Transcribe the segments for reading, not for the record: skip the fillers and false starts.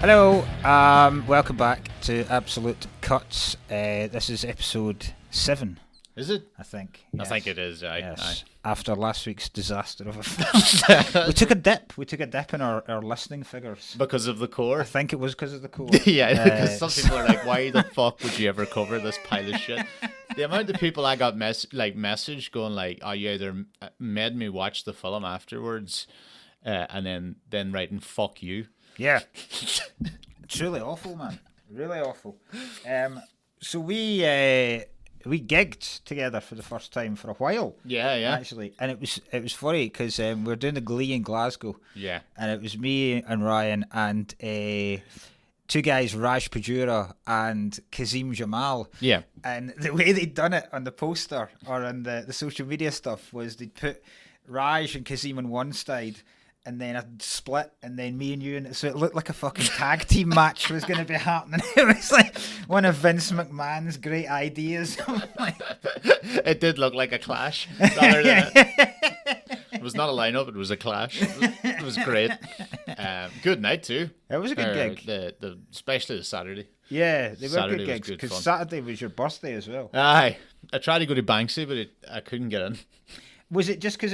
Hello, welcome back to Absolute Cuts. This is episode 7. Is it? I think. I think it is, Yes. After last week's disaster of a we took a dip. We took a dip in our listening figures. Because of the I core? think it was because of the core. Yeah, because some people are like, why the fuck would you ever cover this pile of shit? The amount of people I got message going like, oh, you either made me watch the film afterwards and then writing fuck you. Yeah. It's really awful, man. Really awful. So we gigged together for the first time for a while. Yeah. Actually, and it was funny because we were doing the Glee in Glasgow. Yeah. And it was me and Ryan and two guys, Raj Pajura and Kazim Jamal. Yeah. And the way they'd done it on the poster or on the social media stuff was they'd put Raj and Kazim on one side and then a split, and then me and you, and so it looked like a fucking tag team match was going to be happening. It was like one of Vince McMahon's great ideas. It did look like a clash. Rather than it was not a lineup; it was a clash. It was great. Good night too. It was a good gig. Especially the Saturday. Yeah, they were Saturday good was gigs good because fun. Saturday was your birthday as well. Aye, I tried to go to Banksy, but I couldn't get in. Was it just because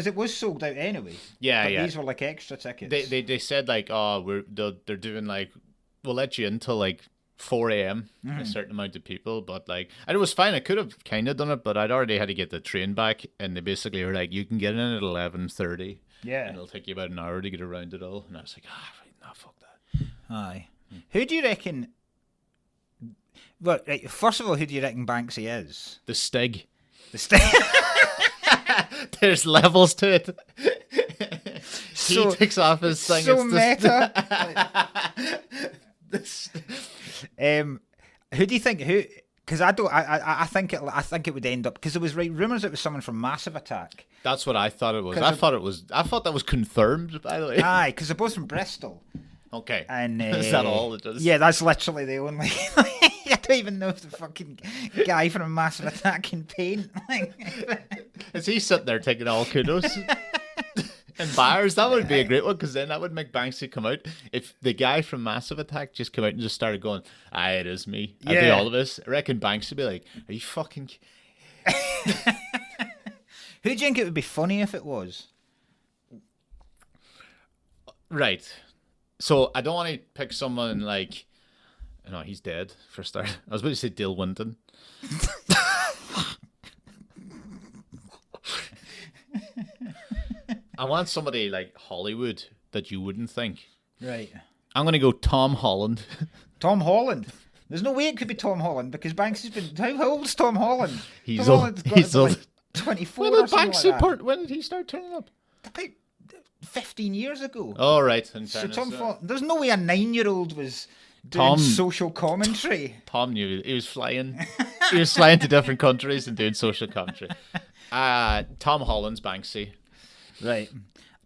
it was sold out anyway? Yeah, but yeah. These were like extra tickets. They said like, oh, they're doing like, we'll let you in till like 4 a.m. A certain amount of people, but like, and it was fine. I could have kind of done it, but I'd already had to get the train back, and they basically were like, you can get in at 11:30. Yeah, and it'll take you about an hour to get around it all. And I was like, right, nah, fuck that. Aye. Who do you reckon? Well, right, first of all, who do you reckon Banksy is? The Stig. The Stig. There's levels to it. So, he takes off his thing. So it's meta. Who do you think? Who? Because I think it would end up because there was rumors it was someone from Massive Attack. That's what I thought it was. I thought that was confirmed. By the way. Aye, because they're both from Bristol. Okay. And is that all it does? Yeah, that's literally the only. I don't even know if the fucking guy from Massive Attack can paint. Is he sitting there taking all kudos? And bars, that would be a great one because then that would make Banksy come out. If the guy from Massive Attack just came out and just started going, it is me. I do all of this. I reckon Banksy would be like, are you fucking... Who do you think it would be funny if it was? Right. So I don't want to pick someone like... No, he's dead, for a start. I was about to say Dale Winton. I want somebody like Hollywood that you wouldn't think. Right. I'm going to go Tom Holland. Tom Holland? There's no way it could be Tom Holland because Banksy's been... How old's Tom Holland? He's Tom old. Holland's got He's to be old. like 24 When or did something Banksy like that. when did he start turning up? About 15 years ago. Oh, right. So there's no way a 9-year-old was doing Tom- social commentary. Tom knew he was flying. He was flying to different countries and doing social commentary. Tom Holland's Banksy. Right.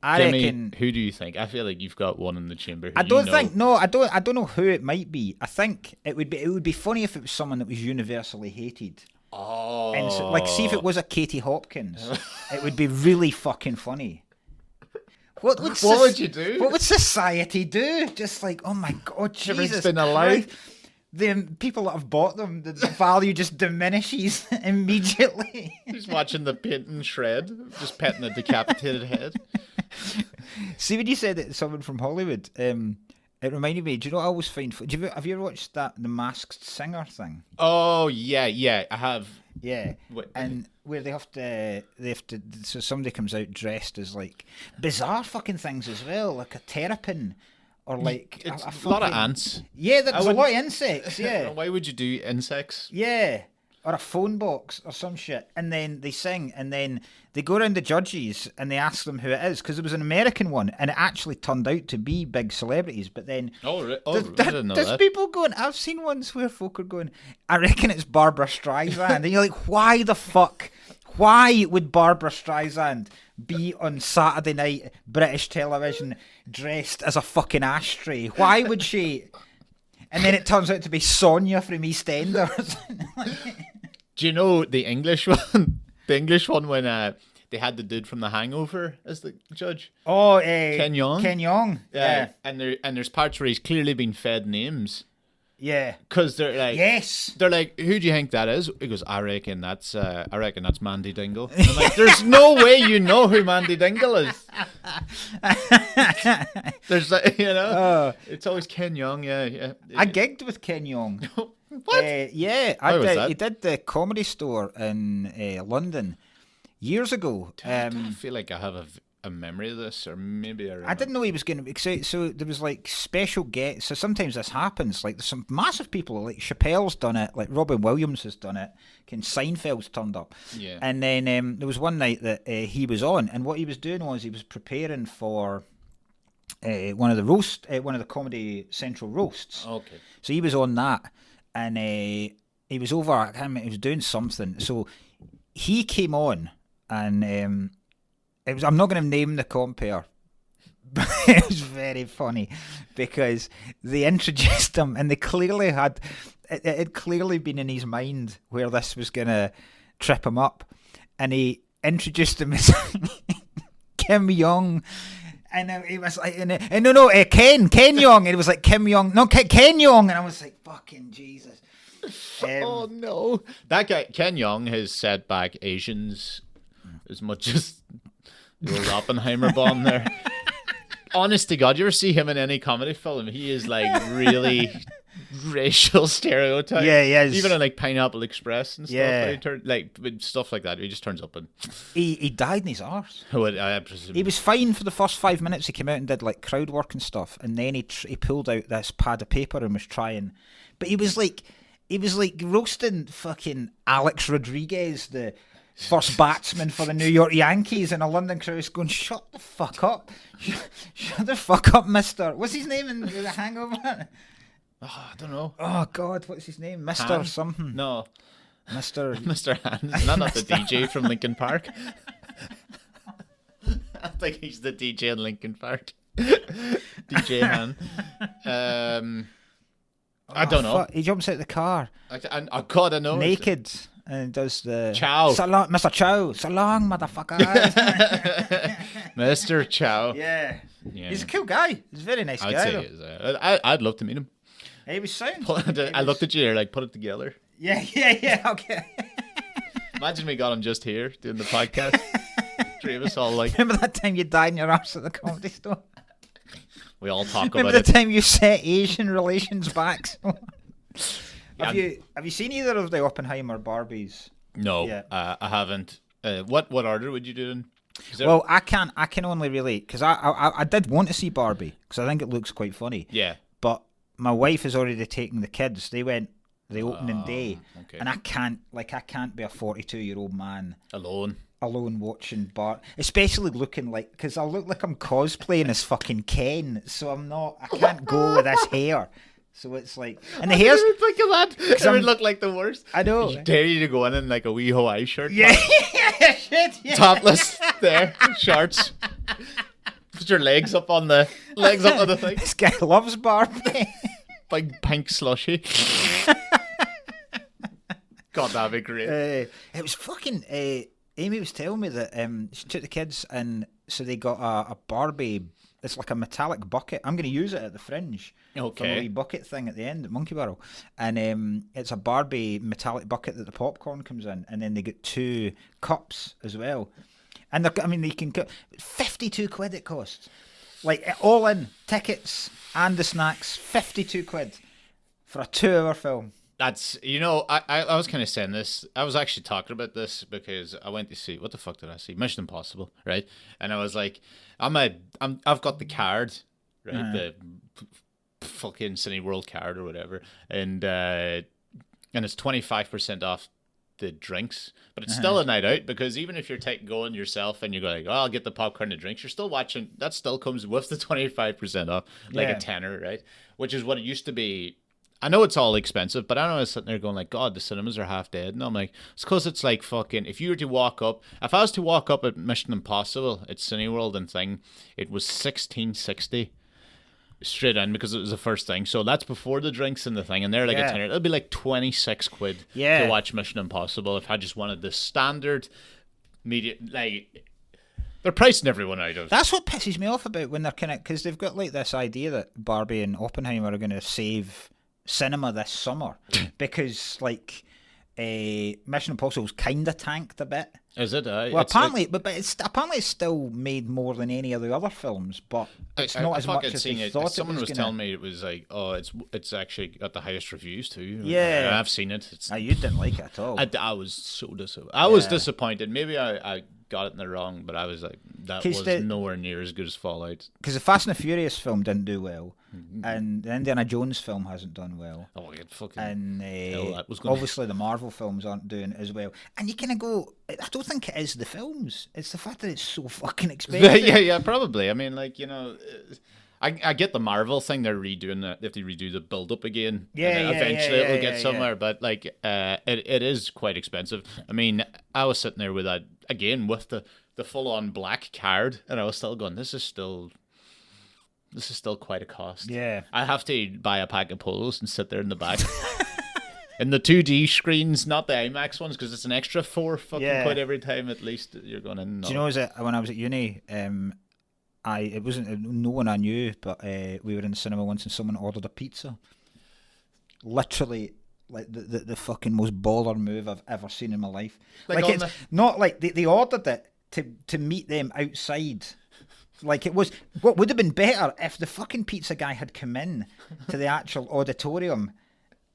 I Jimmy, reckon. who do you think? I feel like you've got one in the chamber. I don't know who it might be. I think it would be funny if it was someone that was universally hated. Oh. And so, like, see if it was a Katie Hopkins. It would be really fucking funny. What would you do? What would society do? Just like, oh my god, Jesus been allowed. Christ. The people that have bought them, the value just diminishes immediately. He's watching the painting shred, just petting a decapitated head. See, when you said that someone from Hollywood, it reminded me. Do you know what I always find? Have you ever watched the Masked Singer thing? Oh yeah, I have. Yeah, What? and where they have to. So somebody comes out dressed as like bizarre fucking things as well, like a terrapin. Or like It's a lot of ants. Yeah, there's a lot of insects, yeah. Why would you do insects? Yeah. Or a phone box or some shit. And then they sing and then they go around the judges and they ask them who it is. Because there was an American one and it actually turned out to be big celebrities. But then I didn't know there's that. people going, I've seen ones where folk are going, I reckon it's Barbara Streisand. And you're like, why the fuck? Why would Barbara Streisand be on Saturday night British television dressed as a fucking ashtray? Why would she? And then it turns out to be Sonia from EastEnders. Do you know the English one? The English one when they had the dude from The Hangover as the judge. Oh, Ken Jeong. Ken Jeong. Yeah. And there's parts where he's clearly been fed names. Yeah. Because they're like, yes. They're like, who do you think that is? He goes, I reckon that's Mandy Dingle. And I'm like, there's no way you know who Mandy Dingle is. There's like, it's always Ken Jeong. Yeah. I gigged with Ken Jeong. What? Yeah, How was that? He did the Comedy Store in London years ago. I feel like I have a memory of this, or maybe I didn't know he was going to. So there was like special guests. So sometimes this happens. Like there's some massive people. Like Chappelle's done it. Like Robin Williams has done it. Ken Seinfeld's turned up. Yeah. And then there was one night that he was on, and what he was doing was he was preparing for one of the Comedy Central roasts. Okay. So he was on that, and he was over. I can't remember, he was doing something. So he came on, and I'm not going to name the compere, but it was very funny because they introduced him, and they clearly had it had clearly been in his mind where this was going to trip him up, and he introduced him as Kim Jeong. And he was like, Ken Jeong, and it was like Kim Jeong, no, Ken Jeong, and I was like, fucking Jesus. Oh no, that guy Ken Jeong has set back Asians as much as the old Oppenheimer bomb there. Honest to God, you ever see him in any comedy film? He is like really racial stereotype. Yeah, he is. Even in like Pineapple Express and stuff. Yeah. Like with stuff like that, he just turns up and he died in his arse. I presume. He was fine for the first 5 minutes. He came out and did like crowd work and stuff, and then he pulled out this pad of paper and was trying. But he was like roasting fucking Alex Rodriguez, the first batsman for the New York Yankees, and a London crowd is going, shut the fuck up. Shut the fuck up, mister. What's his name in The Hangover? Oh, I don't know. Oh, God, what's his name? Mr. something. No. Mr. Hans. Not the DJ from Linkin Park. I think he's the DJ in Linkin Park. DJ Han. I don't know. Fuck. He jumps out the car. God, I know. Naked. And does the Chow. Mr. Chow. So long, motherfucker. Mr. Chow. Yeah. He's a cool guy. He's a very nice guy. I'd say he is. I'd love to meet him. He was sound. I looked at you like, put it together. Yeah, okay. Imagine we got him just here doing the podcast. Three of us all like. Remember that time you died in your arse at the Comedy Store? We all talk Remember about the time you set Asian relations back? Yeah. Have you seen either of the Oppenheimer Barbies? No, Yeah. I haven't. What order would you do in? Well, I can only really because I did want to see Barbie because I think it looks quite funny. Yeah. But my wife has already taken the kids. They went the opening day, okay. and I can't be a 42-year-old man Alone watching especially looking like, because I look like I'm cosplaying as fucking Ken, so I can't go with this hair. So it's like, and the hair's. I didn't think of that. It would look like the worst. I know. I dare you to go in like a wee Hawaii shirt. Yeah, shit, yeah. Topless there, shorts. Put your legs up on the thing. This guy loves Barbie. Big pink slushy. God, that'd be great. It was fucking. Amy was telling me that she took the kids, and so they got a Barbie. It's like a metallic bucket. I'm going to use it at the Fringe. Okay. For a wee bucket thing at the end at Monkey Barrel. And it's a Barbie metallic bucket that the popcorn comes in. And then they get 2 cups as well. And they can get 52 quid it costs. Like all in, tickets and the snacks, 52 quid for a 2-hour film. That's, I was kind of saying this. I was actually talking about this because I went to see, what the fuck did I see? Mission Impossible, right? And I was like, I've got the card, right? The fucking Cineworld card or whatever, and it's 25% off the drinks, but it's still a night out because even if you're going yourself and you're going, I'll get the popcorn and drinks, you're still watching. That still comes with the 25% off, like a tenner, right? Which is what it used to be. I know it's all expensive, but I know I was sitting there going like, God, the cinemas are half dead. And I'm like, it's because it's like fucking, if I was to walk up at Mission Impossible at Cineworld and thing, it was $16.60 straight in because it was the first thing. So that's before the drinks and the thing. And they're like a tenner. It'll be like 26 quid to watch Mission Impossible if I just wanted the standard media, like, they're pricing everyone out of. That's what pisses me off about when they're kind of, because they've got like this idea that Barbie and Oppenheimer are going to save cinema this summer because like Mission Impossible's kind of tanked a bit. Is it? Well, apparently, but it's still made more than any of the other films, but it's not as much as they thought. Someone was gonna... telling me it was like, oh, it's actually got the highest reviews too. Yeah, I've seen it. You didn't like it at all. I was so disappointed. I was disappointed. Maybe I got it in the wrong, but I was like, that was nowhere near as good as Fallout. Because the Fast and the Furious film didn't do well, and the Indiana Jones film hasn't done well. Oh, yeah, fucking and hell, that was obviously the Marvel films aren't doing as well. And you kind of go, I don't think it is the films. It's the fact that it's so fucking expensive. yeah, probably. I mean, like, you know, I get the Marvel thing. They're redoing that. They have to redo the build up again. Yeah, eventually it'll get somewhere. But like, it is quite expensive. I mean, I was sitting there with that again with the full on black card, and I was still going, this is still quite a cost. Yeah, I have to buy a pack of polos and sit there in the back. In the 2D screens, not the IMAX ones, because it's an extra £4 quid every time. At least you're going in. Do you know? When I was at uni, it wasn't no one I knew, but we were in the cinema once, and someone ordered a pizza. Literally, like the fucking most baller move I've ever seen in my life. Like it's not like they ordered it to meet them outside. Like, it was what would have been better if the fucking pizza guy had come in to the actual auditorium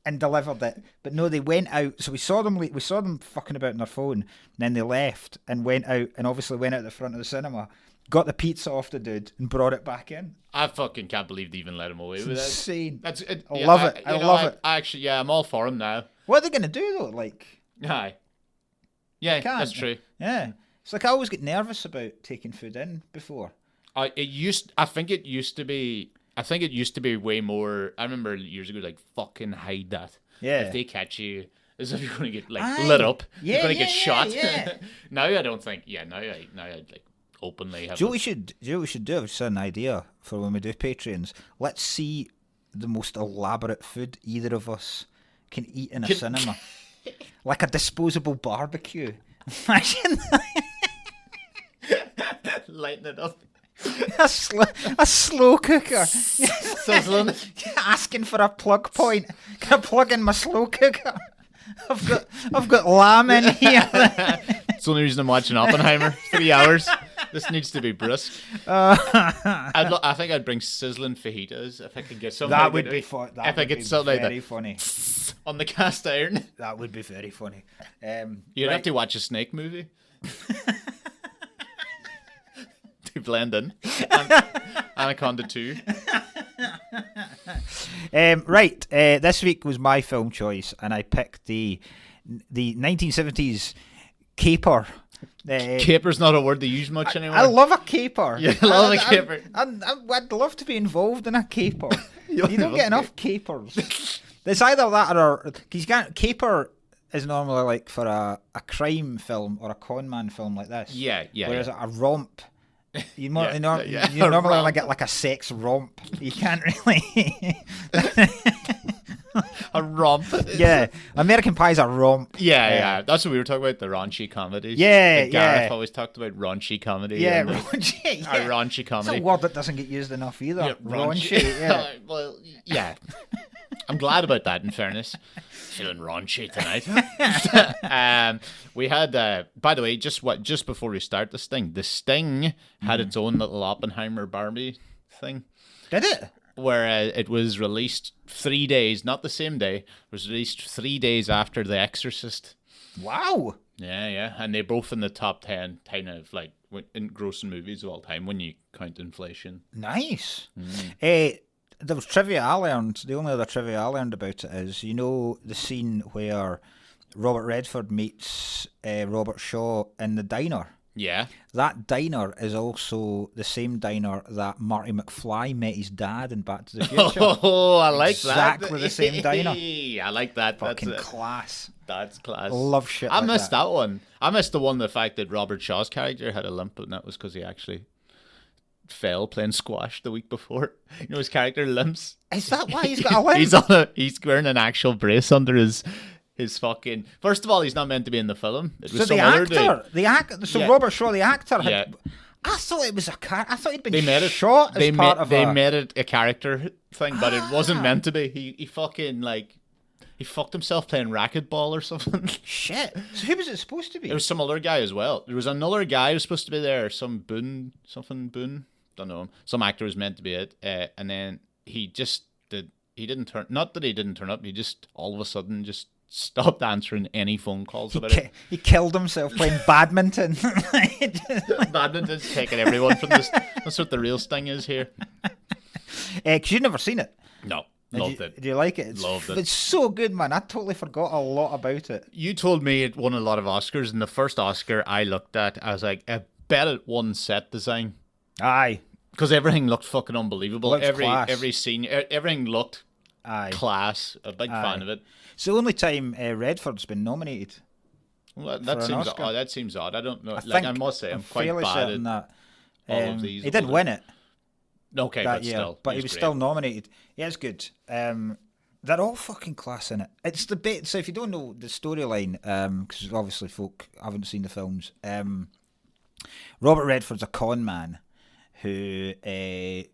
and delivered it, but no, they went out. So we saw them fucking about on their phone, and then they left and went out, and obviously went out the front of the cinema, got the pizza off the dude, and brought it back in. I fucking can't believe they even let him away with that. Insane. I love it. I love it. Actually, yeah, I'm all for him now. What are they gonna do though? Like, aye, yeah, that's true. Yeah, it's like I always get nervous about taking food in before. I think it used to be way more. I remember years ago, like, fucking hide that. Yeah. If they catch you, as if you're going to get lit up. Yeah, you're going to get shot. Yeah. Now I don't think. Yeah. Now I like openly have. Do you know what we should do? I've just had an idea for when we do Patreons. Let's see the most elaborate food either of us can eat in a cinema, like a disposable barbecue. Imagine lighten it up. a slow cooker. Sizzling. Asking for a plug point. Can I plug in my slow cooker? I've got lamb in here. It's the only reason I'm watching Oppenheimer. 3 hours. This needs to be brisk. I think I'd bring sizzling fajitas if I could get something. That would be fun. If I get something like that, funny on the cast iron. That would be very funny. You'd have to watch a snake movie. To blend in. Anaconda 2. Right. This week was my film choice, and I picked the 1970s caper. Caper's not a word they use much anymore. I love a caper. Yeah, I love a caper. I'd love to be involved in a caper. You don't get enough capers. There's either that or caper is normally like for a crime film or a conman film like this. Yeah. Whereas a romp, you normally want to get like a sex romp. You can't really. A romp. Yeah, American Pie's a romp. Yeah. That's what we were talking about, the raunchy comedies. Yeah, Gareth always talked about raunchy comedy. Yeah, raunchy. Yeah. Raunchy comedy. It's a word that doesn't get used enough either. Yeah, raunchy. Yeah. Well, yeah. I'm glad about that, in fairness. Feeling raunchy tonight. We had, by the way, just before we start this thing, the Sting had its own little Oppenheimer Barbie thing. Did it? Where it was released 3 days, not the same day. It was released 3 days after The Exorcist. Wow. Yeah. And they're both in the top 10 kind of like engrossing movies of all time when you count inflation. Nice. There was trivia I learned. The only other trivia I learned about it is, you know, the scene where Robert Redford meets Robert Shaw in the diner. Yeah. That diner is also the same diner that Marty McFly met his dad in Back to the Future. Oh, I like that. Exactly the same diner. I like that. Fucking class. That's class. I love shit I like missed that one. I missed the fact that Robert Shaw's character had a limp, and that was because he actually fell playing squash the week before. You know, his character limps. Is that why he's got a limp? He's wearing an actual brace under his his fucking... First of all, he's not meant to be in the film. It was So some the other actor, dude. so Yeah. Robert Shaw, the actor, Yeah. I thought it was a I thought he'd been They made it. shot as part of they a... made it a character thing, but it wasn't meant to be. He fucking like... He fucked himself playing racquetball or something. Shit. So who was it supposed to be? There was some other guy as well. There was another guy who was supposed to be there. Some Boone. Don't know him. Some actor was meant to be it. And then he just did... He didn't turn... Not that he didn't turn up. He just all of a sudden just stopped answering any phone calls about it. He killed himself playing badminton. Badminton's taking everyone from this. That's what the real sting is here. Because you've never seen it. No. Loved it. Do you like it? Loved it. It's so good, man. I totally forgot a lot about it. You told me it won a lot of Oscars, and the first Oscar I looked at, I was like, I bet it won set design. Aye. Because everything looked fucking unbelievable. Looks Every class. scene, everything looked class. A big fan of it. It's the only time Redford's been nominated. Well, for that an seems Oscar. odd. That seems odd. I don't know. I must say, I'm quite fairly bad certain at that. all of these. He did win it Okay, that but year, still. but he was great. still nominated. Yeah, it's good. They're all fucking class in it. It's the bit. So if you don't know the storyline, because obviously folk haven't seen the films, Robert Redford's a con man who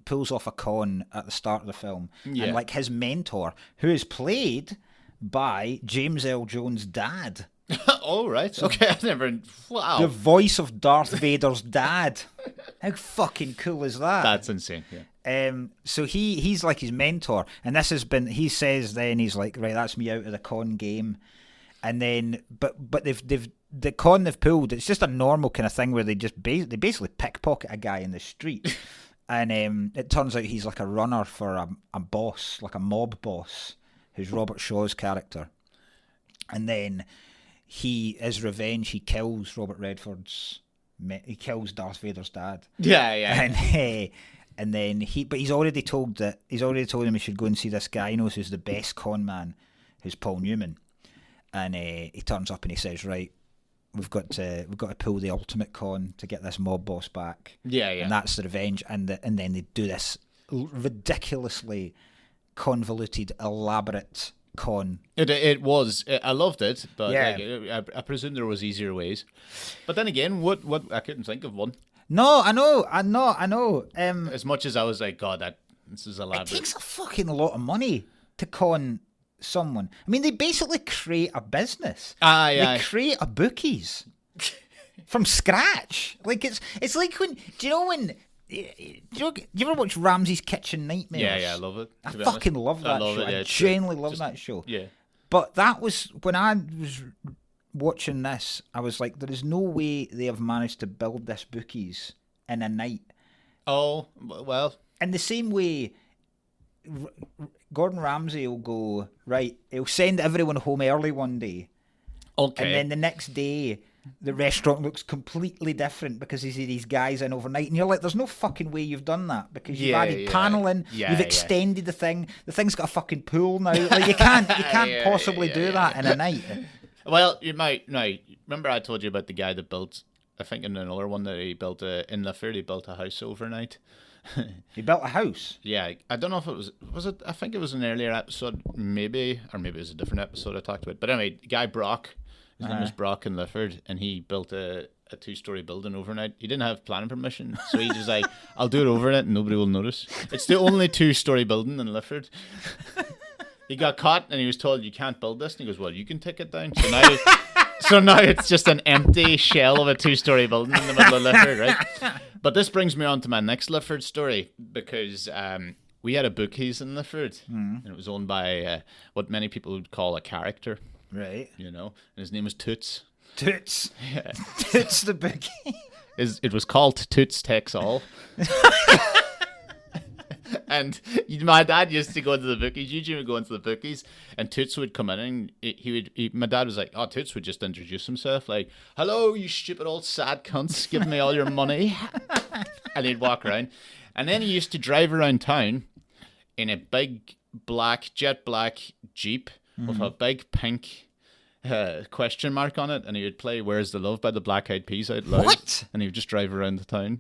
pulls off a con at the start of the film, and like his mentor, who is played by James L. Jones' dad. Oh, right. Okay, I never... Wow. The voice of Darth Vader's dad. How fucking cool is that? That's insane, yeah. So he's like his mentor, and this has been... He says then, he's like, right, that's me out of the con game. And then... But they've the con they've pulled, it's just a normal kind of thing where they just they basically pickpocket a guy in the street. And it turns out he's like a runner for a boss, like a mob boss, who's Robert Shaw's character. And then... his revenge, he kills Robert Redford's... He kills Darth Vader's dad. Yeah, yeah. And then he's already told him he should go and see this guy he knows who's the best con man, who's Paul Newman. And he turns up and he says, right, we've got to pull the ultimate con to get this mob boss back. Yeah, yeah. And that's the revenge. And then they do this ridiculously convoluted, elaborate con. It was. I loved it, but Yeah. I presume there was easier ways. But then again, what I couldn't think of one. No, I know. As much as I was like, God, this is It elaborate. takes a fucking lot of money to con someone. I mean, they basically create a business. They create a bookies from scratch. Like it's like when do you ever watch Ramsay's Kitchen Nightmares? Yeah, I love it. I fucking love that show. I genuinely love that show. Yeah. But that was when I was watching this, I was like, there is no way they have managed to build this bookies in a night. Oh, well. In the same way, Gordon Ramsay will go, right, he'll send everyone home early one day. Okay. And then the next day, the restaurant looks completely different because he's these guys in overnight. And you're like, there's no fucking way you've done that because you've added paneling, you've extended the thing. The thing's got a fucking pool now. Like, you can't possibly do that in a night. Well, you might. Now, remember I told you about the guy that built, I think in another one that he built in Lifford, he built a house overnight. He built a house? Yeah, I don't know if was it, I think it was an earlier episode, maybe it was a different episode I talked about. But anyway, guy Brock, his name was Brock in Lifford, and he built a 2-story building overnight. He didn't have planning permission, so he just like, I'll do it overnight and nobody will notice. It's the only 2-story building in Lifford. He got caught and he was told, you can't build this. And he goes, well, you can take it down. So now it's just an empty shell of a 2-story building in the middle of Lifford, right? But this brings me on to my next Lifford story because we had a bookies in Lifford and it was owned by what many people would call a character. Right. You know, and his name was Toots. Toots. Yeah. Toots the bookie. It was called Toots Takes All. And my dad used to go into the bookies. Eugene would go into the bookies, and Toots would come in, and my dad was like, "Oh, Toots would just introduce himself, like, hello, you stupid old sad cunts, give me all your money," and he'd walk around, and then he used to drive around town in a big jet black Jeep with a big pink question mark on it, and he would play "Where's the Love" by the Black Eyed Peas out loud. What? And he would just drive around the town.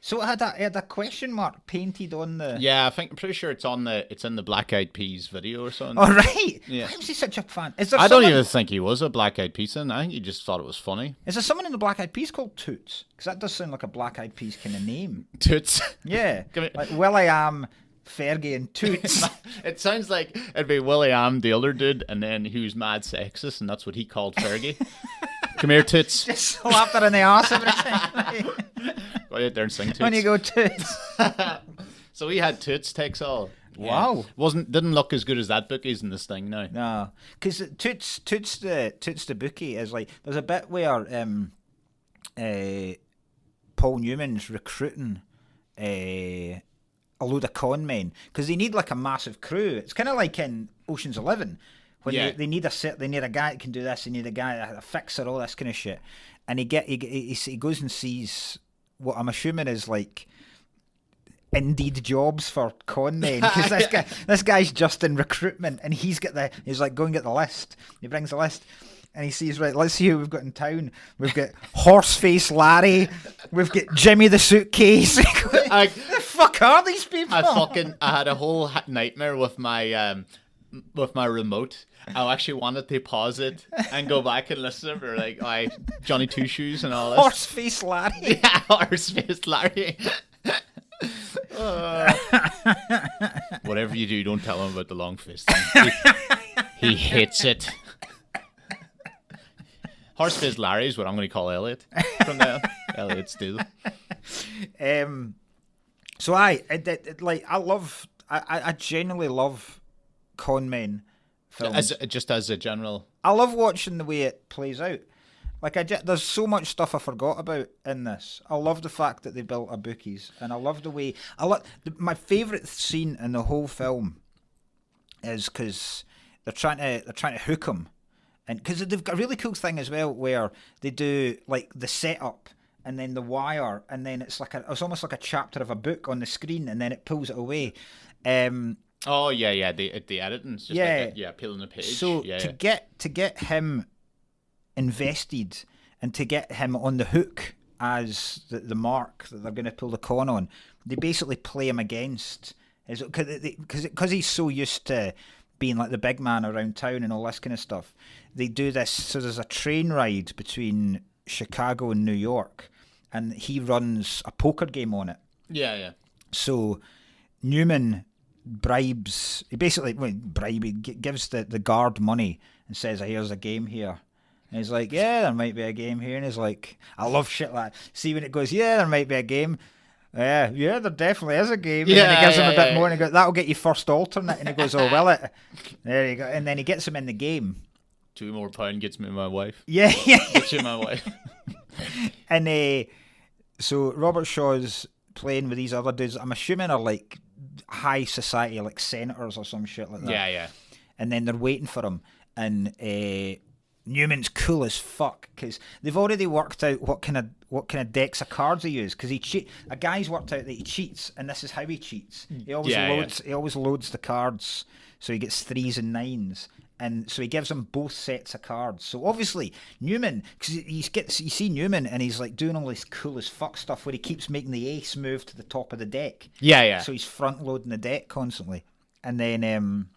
So it had a question mark painted on the. Yeah, I'm pretty sure it's in the Black Eyed Peas video or something. Oh right. Yeah. Why was he such a fan? Is there I don't someone- even think he was a Black Eyed Peas fan. I think he just thought it was funny. Is there someone in the Black Eyed Peas called Toots? Because that does sound like a Black Eyed Peas kind of name. Toots. Yeah. Give me- Like Will.i.am, Fergie, and Toots. It sounds like it'd be Will.i.am, the other dude, and then he was mad sexist, and that's what he called Fergie. Come here, Toots. Just slap her in the ass every time. Go out there and sing Toots. When you go Toots. So he had Toots takes all. Wow. Didn't look as good as that bookies in this thing now. No, because Toots the bookie is like there's a bit where Paul Newman's recruiting a load of con men because they need like a massive crew. It's kind of like in Ocean's 11 when they need a guy that can do this. They need a guy, a fixer, all this kind of shit. And he goes and sees what I'm assuming is like Indeed jobs for con men because this guy's just in recruitment and he's like go and get the list. He brings the list and he sees, right, let's see who we've got in town. We've got Horseface Larry, we've got Jimmy the Suitcase. The fuck are these people? I had a whole nightmare with my remote. I actually wanted to pause it and go back and listen for like Johnny Two Shoes and all this. Horseface Larry. Yeah, Horseface Larry. Whatever you do, don't tell him about the long fist thing. He hates it. Horseface Larry is what I'm going to call Elliot from now. Elliot Steele. So I genuinely love con men films. As a general. I love watching the way it plays out. Like there's so much stuff I forgot about in this. I love the fact that they built a bookies, and I love the way my favourite scene in the whole film is because they're trying to hook him, and because they've got a really cool thing as well where they do like the setup and then the wire, and then it's almost like a chapter of a book on the screen, and then it pulls it away. Oh yeah, the editing's just peeling the page. So to get him invested and to get him on the hook as the mark that they're going to pull the con on, they basically play him against, because he's so used to being like the big man around town and all this kind of stuff. They do this, so there's a train ride between Chicago and New York, and he runs a poker game on it. Yeah. So Newman gives the guard money and says, here's a game here. And he's like, yeah, there might be a game here. And he's like, I love shit like that. See when it goes, yeah, there might be a game. Yeah, there definitely is a game. And then he gives him a bit more and he goes, that'll get you first alternate. And he goes, oh, will it? There you go. And then he gets him in the game. £2 more gets me my wife. Yeah. Gets you my wife. And so Robert Shaw's playing with these other dudes, I'm assuming are like high society, like senators or some shit like that. Yeah. And then they're waiting for him. And Newman's cool as fuck because they've already worked out what kind of decks of cards he uses because a guy's worked out that he cheats, and this is how he cheats. He always loads the cards so he gets 3s and 9s, and so he gives him both sets of cards. So obviously Newman, because you see Newman and he's like doing all this cool as fuck stuff where he keeps making the ace move to the top of the deck. Yeah. So he's front loading the deck constantly, and then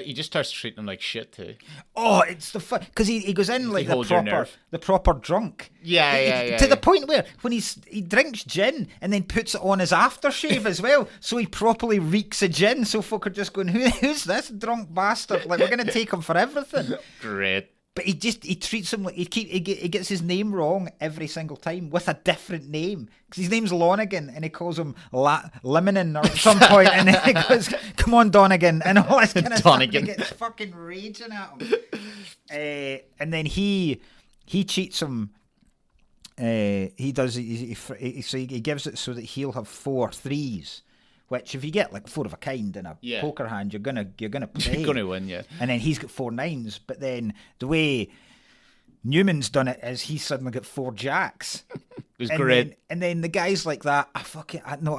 he just starts treating him like shit too. Oh, it's the fun because he goes in like the proper drunk. Yeah. To the point where when he drinks gin and then puts it on his aftershave as well, so he properly reeks of gin. So folk are just going, who's this drunk bastard? Like we're gonna take him for everything. Great. But he treats him like he gets his name wrong every single time with a different name because his name's Lonigan and he calls him Lemon at some point and then he goes, "Come on, Donegan," and all this kind of stuff. He gets fucking raging at him, and then he cheats him. He does. So he gives it so that he'll have 4 3s. Which, if you get like 4 of a kind in a poker hand, you're gonna play. You're gonna win, yeah. And then he's got 4 9s, but then the way Newman's done it is he's suddenly got 4 jacks. It was great. And then the guy's like that. I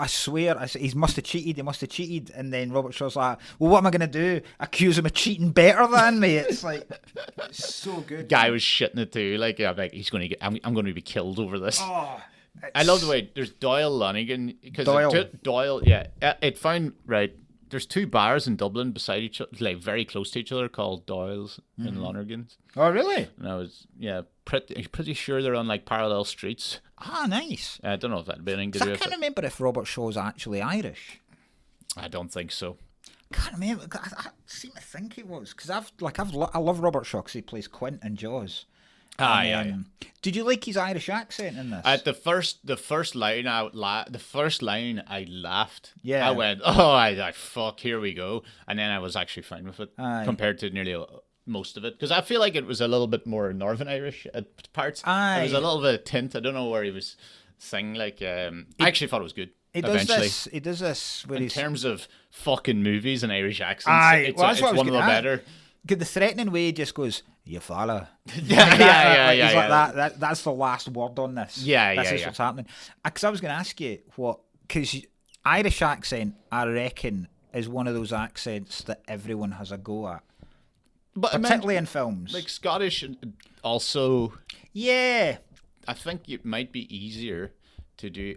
swear, he must have cheated. And then Robert Shaw's like, well, what am I gonna do? Accuse him of cheating better than me? It's like, it's so good. Guy was shitting it too. Like, I'm gonna be killed over this. Oh. I love the way there's Doyle Lonigan because Doyle. Doyle, yeah, it found right. There's two bars in Dublin beside each other, like very close to each other, called Doyle's and Lonergan's. Oh, really? And I was pretty sure they're on like parallel streets. Ah, nice. I don't know if that'd be anything to I do with can't it. remember if Robert Shaw's actually Irish. I don't think so. Can't remember. I seem to think he was because I love Robert Shaw because he plays Quint in Jaws. Yeah. Did you like his Irish accent in this? At the first line, I laughed. Yeah. I went, oh, I fuck, here we go, and then I was actually fine with it compared to nearly most of it because I feel like it was a little bit more Northern Irish at parts. Aye. There was a little bit of tint. I don't know where he was singing. Like, I actually thought it was good. He does this where In terms of fucking movies and Irish accents, Aye, it's, well, that's it's what I was one of the getting at. better. The threatening way he just goes, "You fella." Yeah. He's like that. That's the last word on this. This is what's happening. Because I was going to ask you because Irish accent, I reckon, is one of those accents that everyone has a go at, But particularly in films. like Scottish also. Yeah. I think it might be easier to do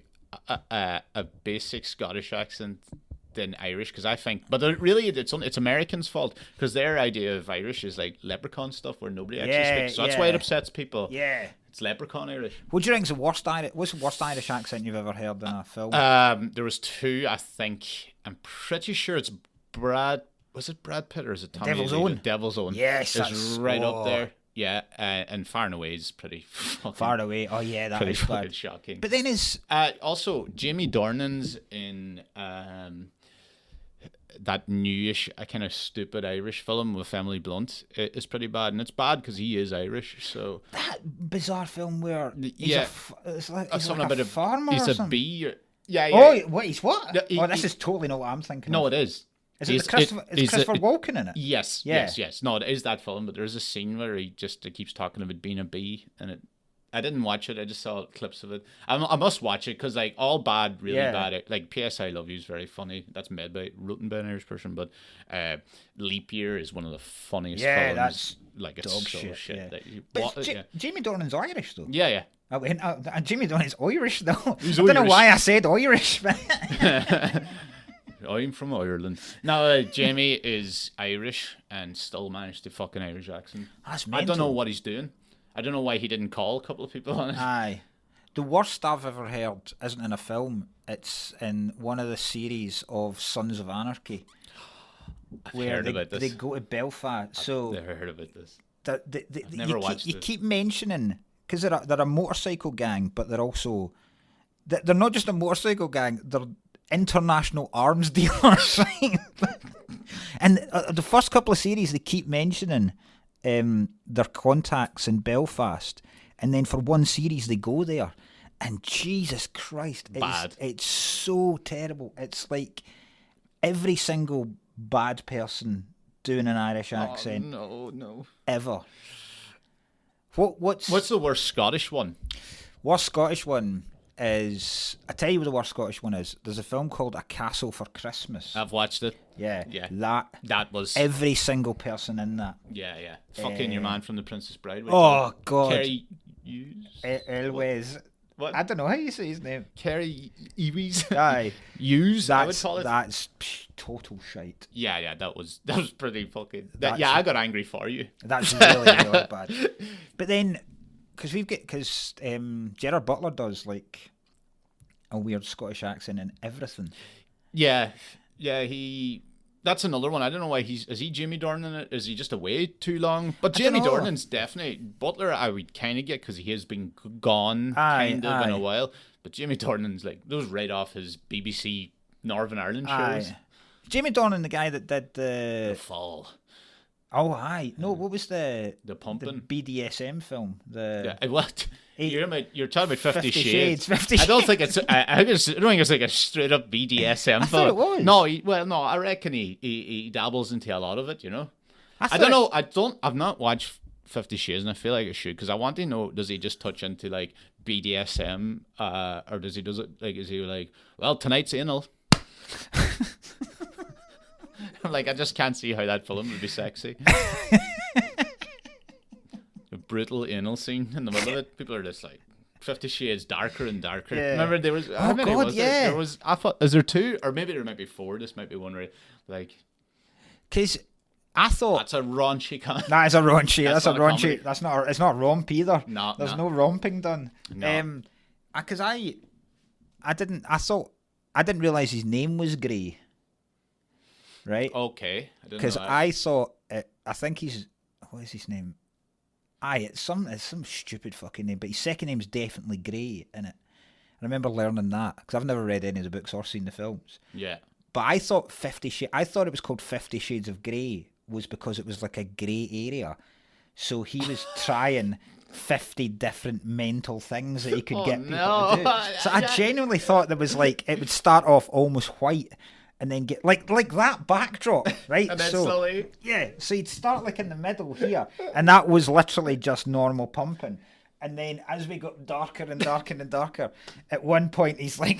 a basic Scottish accent than Irish because I think, but really it's Americans' fault because their idea of Irish is like leprechaun stuff where nobody actually speaks. So that's why it upsets people. Yeah. It's leprechaun Irish. What do you think is the worst Irish? What's the worst Irish accent you've ever heard in a film? There was two. I think I'm pretty sure it's Brad. Was it Brad Pitt or is it Tommy? Devil's Own. Devil's Own. Yes, it's that's right up there. Yeah, and Far and Away is pretty fucking, Far Away. Oh yeah, that pretty is fucking bad. shocking. But then is also Jamie Dornan's in that newish, kind of stupid Irish film with Emily Blunt is pretty bad, and it's bad because he is Irish. So that bizarre film where yeah, it's like something a about farmer. He's or a something. bee. Yeah. Oh wait, he's what? Yeah, This is totally not what I'm thinking. No, of. it is. Is it Christopher Walken in it? Yes, Yeah. yes. No, it is that film, but there's a scene where he keeps talking about being a bee, and I didn't watch it. I just saw clips of it. I must watch it because like all bad, really bad. Like P.S. I Love You is very funny. That's made by written by an Irish person, but Leap Year is one of the funniest films. Yeah, that's like it's dog so shit. Yeah. that you, But Jamie Dornan's Irish though. yeah. Jamie Dornan's Irish though. He's I don't know Irish. why I said Irish, but I'm from Ireland. No, Jamie is Irish and still managed to fucking Irish accent. That's I don't know mental. what he's doing. I don't know why he didn't call a couple of people on it. Aye. The worst I've ever heard isn't in a film. It's in one of the series of Sons of Anarchy. Heard about this. They go to Belfast. So Never heard about this. you watched you this. keep mentioning because they're a motorcycle gang, but they're also they're not just a motorcycle gang. They're international arms dealers. And the first couple of series, they keep mentioning their contacts in Belfast, and then for one series they go there, and Jesus Christ, Bad. It's so terrible. It's like every single bad person doing an Irish accent No. ever. What's the worst Scottish one? worst Scottish one is, I tell you what the worst Scottish one is. There's a film called A Castle for Christmas. I've watched it. Yeah. Yeah. That was every single person in that. yeah. Fucking your man from The Princess Bride. Oh God. Kerry Hughes. Elwes. What? I don't know how you say his name. Kerry Ewies. Aye. Hughes. I would call it. That's total shite. Yeah. That was pretty fucking. That's- I got angry for you. That's really really bad. But then, because Gerard Butler does like a weird Scottish accent and everything. Yeah. That's another one. I don't know why is he Jamie Dornan in it? Is he just away too long? But Jamie dunno. Dornan's definitely Butler. I would kind of get because he has been gone Aye, kind of in aye. a while. But Jamie Dornan's like those right off his BBC Northern Ireland shows. Aye. Jamie Dornan, the guy that did The Fall, Oh, aye. No, what was the Pumping. BDSM film? What? You're talking about 50 Shades. 50 I don't think it's. I don't think it's like a straight up BDSM I thought it was. No, no. I reckon he dabbles into a lot of it. You know. I thought don't know. I've not watched 50 Shades, and I feel like I should because I want to know. Does he just touch into like BDSM, or does it like? Is he like, well, tonight's anal? Like, I just can't see how that film would be sexy. A brutal anal scene in the middle of it. People are just like, 50 Shades darker and darker. Yeah. Remember there was how Oh, many God, was yeah. there? There was, I thought, is there 2 or maybe there might be 4? This might be one where like Because I thought that's a raunchy kind. that is a raunchy. That's a not a comedy. raunchy. That's not. It's not a romp either. No, There's no. no romping done. No. Because I didn't. I thought I didn't realize his name was Grey. Right. Okay. Because I thought I think he's what is his name? It's some stupid fucking name, but his second name's definitely Grey in it. I remember learning that because I've never read any of the books or seen the films. Yeah. But I thought I thought it was called 50 Shades of Grey was because it was like a grey area. So he was trying 50 different mental things that he could get people to do. So I genuinely thought there was like it would start off almost white and then get like that backdrop, right? And then so slowly. yeah, so you'd start like in the middle here, and that was literally just normal pumping. And then as we got darker and darker and darker, at one point he's like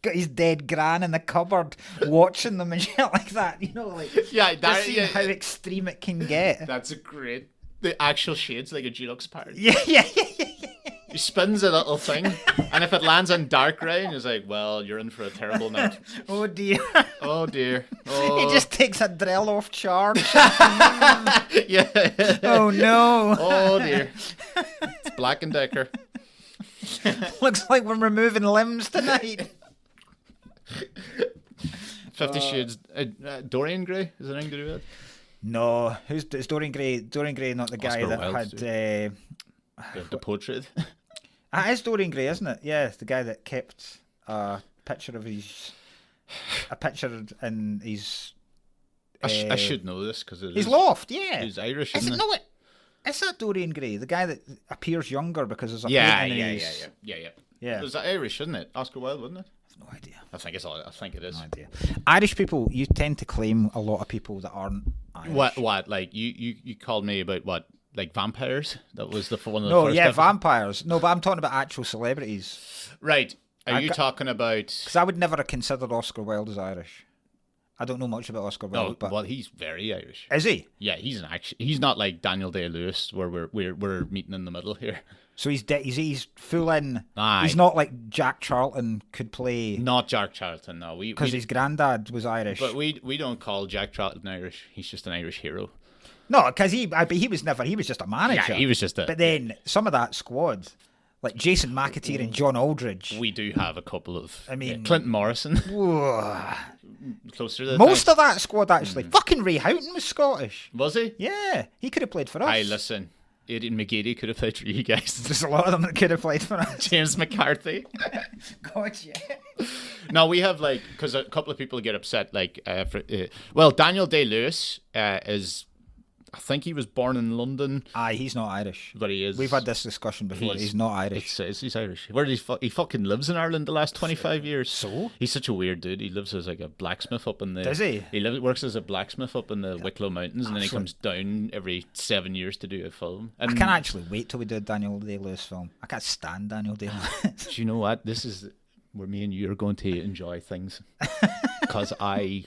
got his dead gran in the cupboard watching them and shit like that. You know, like just seeing how extreme it can get. That's a great. The actual shades like a Dulux part. Yeah. He spins a little thing, and if it lands on dark gray, and he's like, "Well, you're in for a terrible night." Oh dear. Oh dear. Oh. He just takes a drill off charge. Yeah. Oh no. Oh dear. It's Black and Decker. Looks like we're removing limbs tonight. 50 Shades. Dorian Gray is there anything to do with it? No, it's Dorian Gray? Dorian Gray, not the guy Oscar that Wilde, had. The portrait. It is Dorian Gray, isn't it? Yeah, it's the guy that kept a picture in his. I should know this because his loft. Yeah, he's Irish, Is isn't it? it? No, is that Dorian Gray, the guy that appears younger because there's a Yeah. paint in his... It was Irish, isn't it? Oscar Wilde, wasn't it? No idea. I think it is. No idea. Irish people, you tend to claim a lot of people that aren't Irish. What? Like you called me about what? Like vampires? That was one of the No, first yeah, episodes? vampires. No, but I'm talking about actual celebrities. Right. Are you talking about? Because I would never have considered Oscar Wilde as Irish. I don't know much about Oscar Wilde, but well, he's very Irish. is he? Yeah, he's not like Daniel Day-Lewis, where we're meeting in the middle here. So he's full in. Aye. He's not like Jack Charlton could play Not Jack Charlton, no. because his granddad was Irish. But we don't call Jack Charlton Irish. He's just an Irish hero. No, because he was never. He was just a manager. Yeah, he was just a. But then some of that squad, like Jason McAteer and John Aldridge. We do have a couple of. I mean- Clinton Morrison. Whoa. Closer to the Most time. of that squad actually. Fucking Ray Houghton was Scottish. Was he? Yeah, he could have played for us. Aye, listen. Aidan McGeady could have played for you guys. There's a lot of them that could have played for us. James McCarthy. God, yeah. No, we have like because a couple of people get upset. Like, well, Daniel Day-Lewis is. I think he was born in London, Aye, he's not Irish. but he is. We've had this discussion before. He's not Irish. He's Irish. Where did he fucking lives in Ireland the last 25 years. So? He's such a weird dude. He lives as like a blacksmith up in the. Does he? Works as a blacksmith up in the Wicklow Mountains, and then he comes down every 7 years to do a film. And I can't actually wait till we do a Daniel Day-Lewis film. I can't stand Daniel Day-Lewis. do you know what? This is where me and you are going to enjoy things because I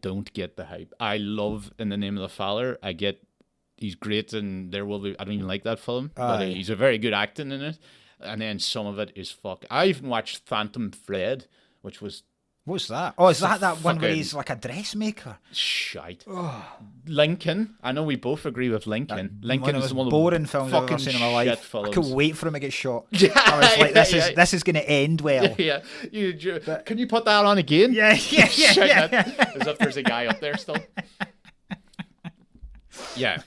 don't get the hype. I love In the Name of the Father. I get he's great in There Will Be. I don't even like that film, but he's a very good acting in it. And then some of it is fuck. I even watched Phantom Thread, which was What's that? Oh, is that one where fucking- he's like a dressmaker? shite. Lincoln. I know we both agree with Lincoln. Lincoln One of is the one most of the boring films I've ever fucking seen in my life. shit I films. couldn't wait for him to get shot. Yeah, I was like, yeah. this is going to end well. Yeah, can you put that on again? Yeah. Shite, as if there's a guy up there still. Yeah,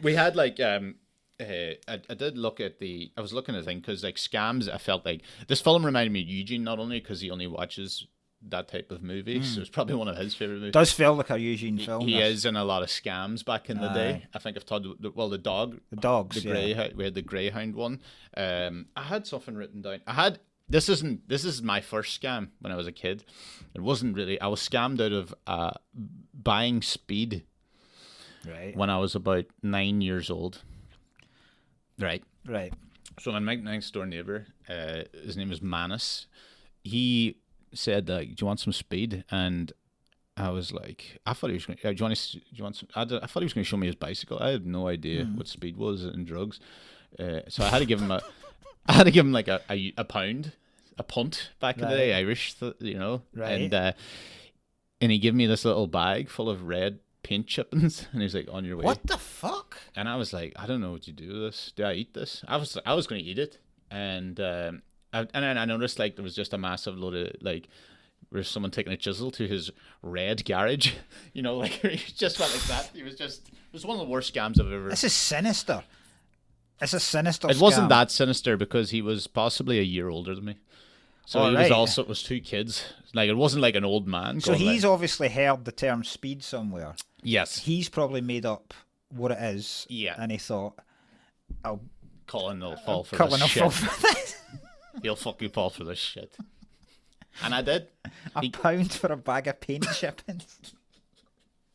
we had like I did look at I was looking at the thing because like Scams. I felt like this film reminded me of Eugene not only because he only watches that type of movie, so it's probably one of his favorite movies. Does feel like a Eugene film. He this. is in a lot of Scams back in the day. I think I've told the dog, The dogs. the yeah. grey. We had the Greyhound one. I had something written down. This is my first scam when I was a kid. It wasn't really. I was scammed out of buying speed Right. when I was about 9 years old. Right. Right. So my next door neighbor, his name is Manus. He said, "Do you want some speed?" And I was like, I thought he was going. Do you want some? I thought he was going to show me his bicycle. I had no idea what speed was in drugs, so I had to give him like a pound, a punt back in the day, Irish, Right. And he gave me this little bag full of red paint chippings, and he's like, on your way. What the fuck? And I was like, I don't know what you do with this. Do I eat this? I was going to eat it, and then I noticed like there was just a massive load of like. Where's someone taking a chisel to his red garage? Like he just went like that. It was one of the worst scams I've ever. This is sinister. It's a sinister. It wasn't that sinister because he was possibly a year older than me. So it was two kids. Like it wasn't like an old man. So he's obviously heard the term speed somewhere. Yes. He's probably made up what it is. Yeah. And he thought, Colin will fall for Colin this will shit. fall for this. He'll fucking fall for this shit. And I did. A pound for a bag of paint chippings.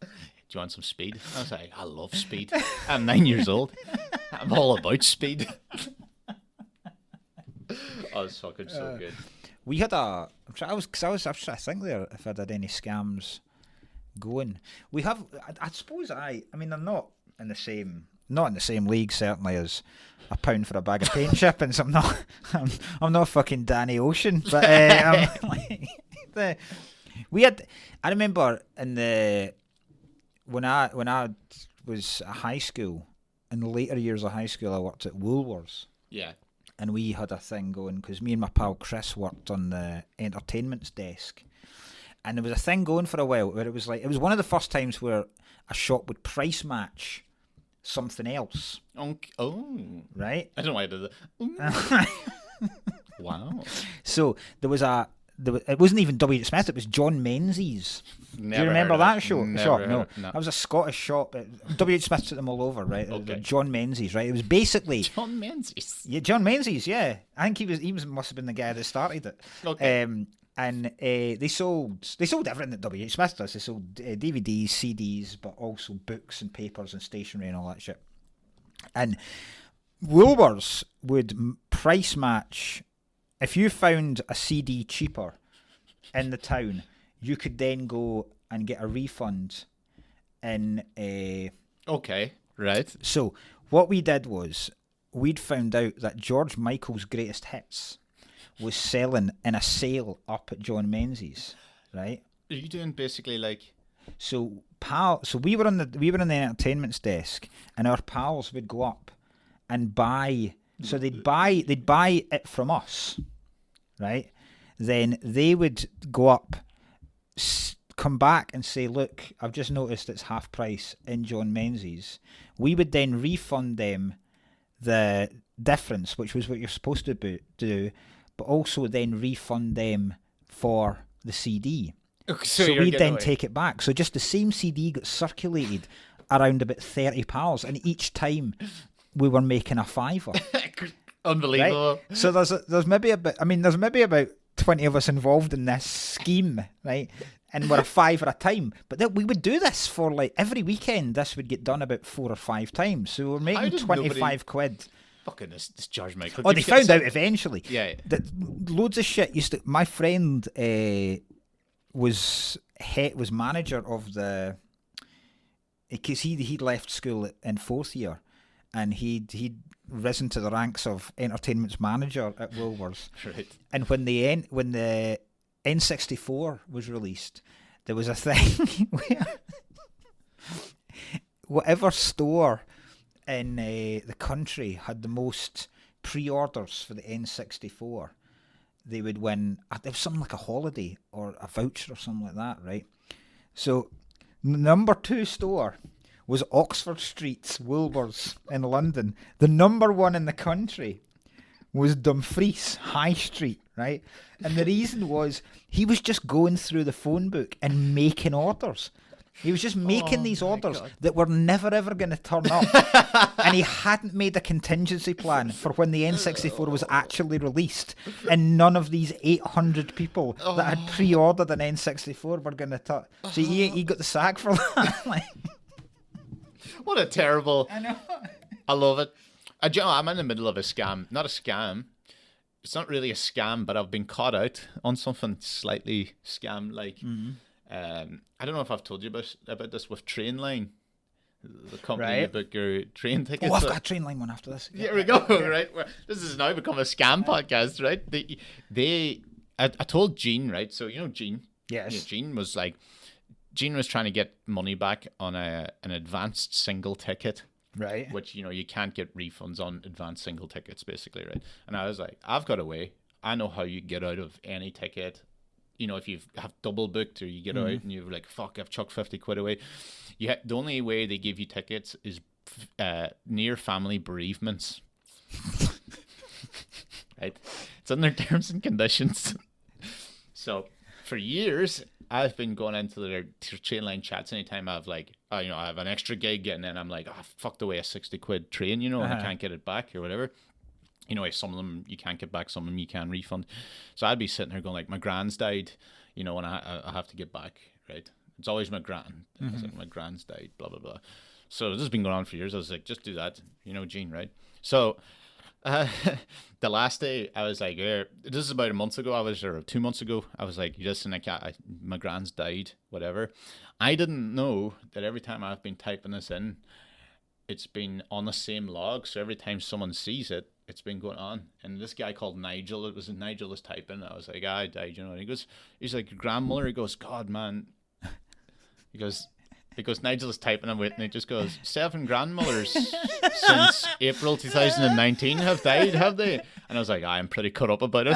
Do you want some speed? I was like, I love speed. I'm 9 years old. I'm all about speed. Oh, it's fucking so good. We had I was trying to think there if I did any scams going. We have, I suppose I mean, they're not in the same league certainly as a pound for a bag of paint chippings. I'm not fucking Danny Ocean, but we had. I remember when I was at high school, in the later years of high school, I worked at Woolworths. Yeah. And we had a thing going because me and my pal Chris worked on the entertainment's desk, and there was a thing going for a while where it was one of the first times where a shop would price match something else. Oh, right. I don't know why I did that. Wow. So it wasn't even W.H. Smith. It was John Menzies. Do you remember that show? No, that was a Scottish shop. W.H. Smith took them all over, right? Okay. John Menzies, right? It was basically John Menzies. Yeah, John Menzies. Yeah, I think he must have been the guy that started it. Okay. And they sold everything that W.H. Smith does. They sold DVDs, CDs, but also books and papers and stationery and all that shit. And Woolworths would price match. If you found a CD cheaper in the town, you could then go and get a refund in a... Okay, right. So what we did was we'd found out that George Michael's Greatest Hits was selling in a sale up at John Menzies, right? Are you doing basically like... So we were on the entertainment's desk, and our pals would go up and buy... So they'd buy it from us, right? Then they would go up, come back and say, look, I've just noticed it's half price in John Menzies. We would then refund them the difference, which was what you're supposed to do, but also then refund them for the CD. So we'd then take it back. So just the same CD got circulated around about 30 pals, and each time we were making a fiver. Unbelievable. Right? So there's maybe about 20 of us involved in this scheme, right? And we're a fiver a time. But we would do this for like every weekend. This would get done about 4 or 5 times. So we're making 25 quid. Fucking this George Michael. Oh, they found out eventually. Yeah. That loads of shit used to. My friend was manager of the. Because he'd left school in 4th year, and he'd risen to the ranks of entertainment's manager at Woolworths. Right. And when the N64 was released, there was a thing where whatever store in the country had the most pre-orders for the N64, they would win. There was something like a holiday or a voucher or something like that, right? So number 2 store was Oxford Street's Woolworths in London. The number 1 in the country was Dumfries High Street, right? And the reason was he was just going through the phone book and making orders. He was just making these orders that were never ever going to turn up. And he hadn't made a contingency plan for when the N64 was actually released. And none of these 800 people that had pre-ordered an N64 were going to touch. So he got the sack for that. Like, what a terrible... I know. I love it. I'm in the middle of a scam. Not a scam. It's not really a scam, but I've been caught out on something slightly scam-like. I don't know if I've told you about this with Trainline, the company Right. you book your train tickets. Oh, I've with. got a train line one after this. Here we go. Right, well, this has now become a scam podcast, right? I told Jean, right? So you know Jean. Yes. Yeah, Jean was trying to get money back on an advanced single ticket. Right. Which, you can't get refunds on advanced single tickets, basically, right? And I was like, I've got a way. I know how you get out of any ticket. If you have double booked or you get out and you're like, fuck, I've chucked 50 quid away. The only way they give you tickets is near family bereavements. Right? It's in their terms and conditions. So for years, I've been going into their train line chats anytime I've I have an extra gig and then I'm like, I fucked away a 60 quid train, and I can't get it back or whatever. Some of them you can't get back, some of them you can refund. So I'd be sitting there going like, my grand's died, and I have to get back, right? It's always my grand. I was like, my grand's died, blah, blah, blah. So this has been going on for years. I was like, just do that, Gene, right? So the last day I was like, this is about a month ago. Or 2 months ago. I was like, listen, my grand's died, whatever. I didn't know that every time I've been typing this in, it's been on the same log. So every time someone sees it, it's been going on. And this guy called Nigel, Nigel was typing. I was like, I died, And he's like, your grandmother? He goes, God, man. He goes, Nigel is typing and waiting. He just goes, 7 grandmothers since April 2019 have died, have they? And I was like, I'm pretty cut up about it.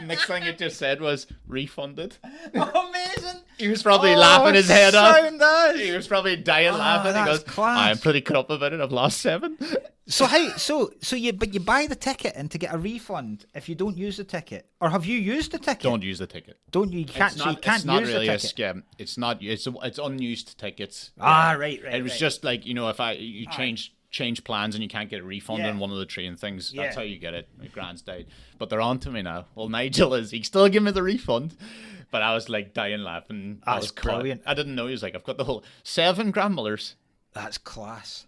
Next thing it just said was refunded. Amazing. He was probably laughing his head off. Does. He was probably dying laughing. He goes, class. I'm pretty cut up about it. I've lost 7. So you buy the ticket and to get a refund if you don't use the ticket, or have you used the ticket? Don't use the ticket. Don't you? Can't. It's So not, you can't it's not use really the a ticket. scam. It's not. It's unused tickets. Right. It was just like if you change plans and you can't get a refund on one of the train things. That's how you get it. My grand's died, but they're on to me now. Well, Nigel he still give me the refund, but I was like dying laughing. I was brilliant. I didn't know. He was like, I've got the whole 7 grandmothers. That's class.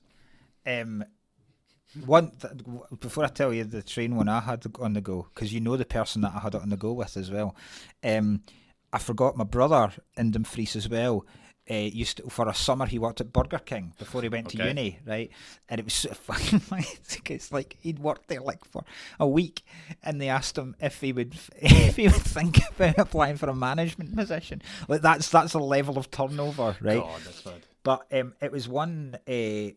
Before I tell you the train one I had on the go, because the person that I had it on the go with as well. I forgot my brother in Dumfries as well. Used to, for a summer he worked at Burger King before he went to uni, right? And it was so fucking it's like he'd worked there like for a week, and they asked him if he would think about applying for a management position. Like that's a level of turnover, right? God, that's bad. But it was one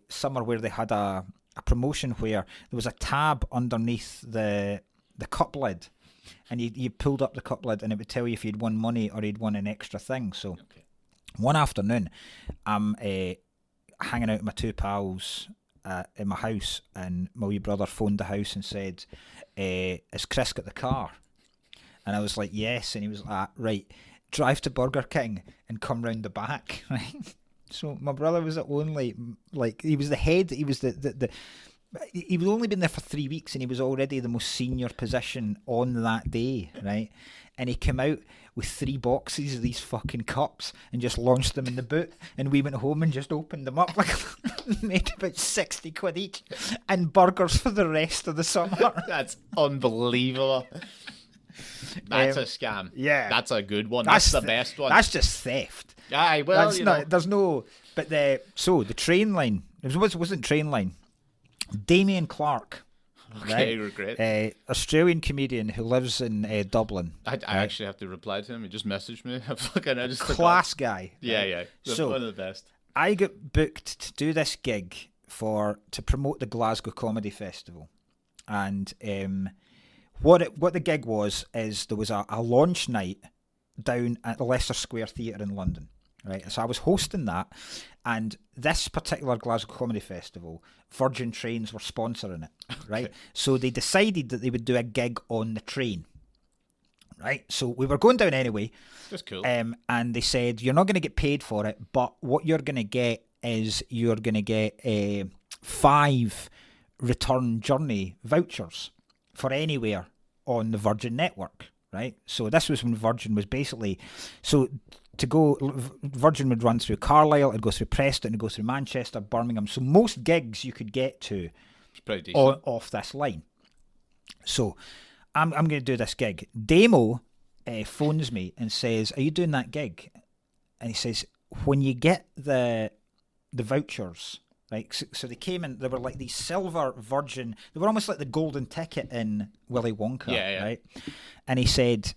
summer where they had a promotion where there was a tab underneath the cup lid, and you pulled up the cup lid and it would tell you if you'd won money or you'd won an extra thing. So one afternoon, I'm hanging out with my 2 pals in my house, and my wee brother phoned the house and said, has Chris got the car? And I was like, yes. And he was like, right, drive to Burger King and come round the back, right? So my brother was the only, he was the head, he was he'd only been there for 3 weeks and he was already the most senior position on that day, right? And he came out with 3 boxes of these fucking cups and just launched them in the boot, and we went home and just opened them up, made about 60 quid each, and burgers for the rest of the summer. That's unbelievable. That's a scam. Yeah. That's a good one. That's the best one. That's just theft. Aye, well, That's not, there's no, but the train line, it wasn't train line. Damien Clark. Okay, right? Great. Australian comedian who lives in Dublin. I actually have to reply to him. He just messaged me. I just class guy. Yeah, right? yeah. So, one of the best. I got booked to do this gig to promote the Glasgow Comedy Festival, and what the gig was is there was a launch night down at the Leicester Square Theatre in London. Right, so I was hosting that, and this particular Glasgow Comedy Festival, Virgin Trains were sponsoring it, right? Okay. So they decided that they would do a gig on the train, right? So we were going down anyway. That's cool. And they said, you're not going to get paid for it, but what you're going to get is you're going to get 5 return journey vouchers for anywhere on the Virgin network, right? So this was when Virgin was basically... To go, Virgin would run through Carlisle, it'd go through Preston, it'd go through Manchester, Birmingham. So most gigs you could get to off this line. So I'm going to do this gig. Damo phones me and says, "Are you doing that gig?" And he says, "When you get the vouchers." Right, so they came in. They were like these silver Virgin. They were almost like the golden ticket in Willy Wonka, right? And he said,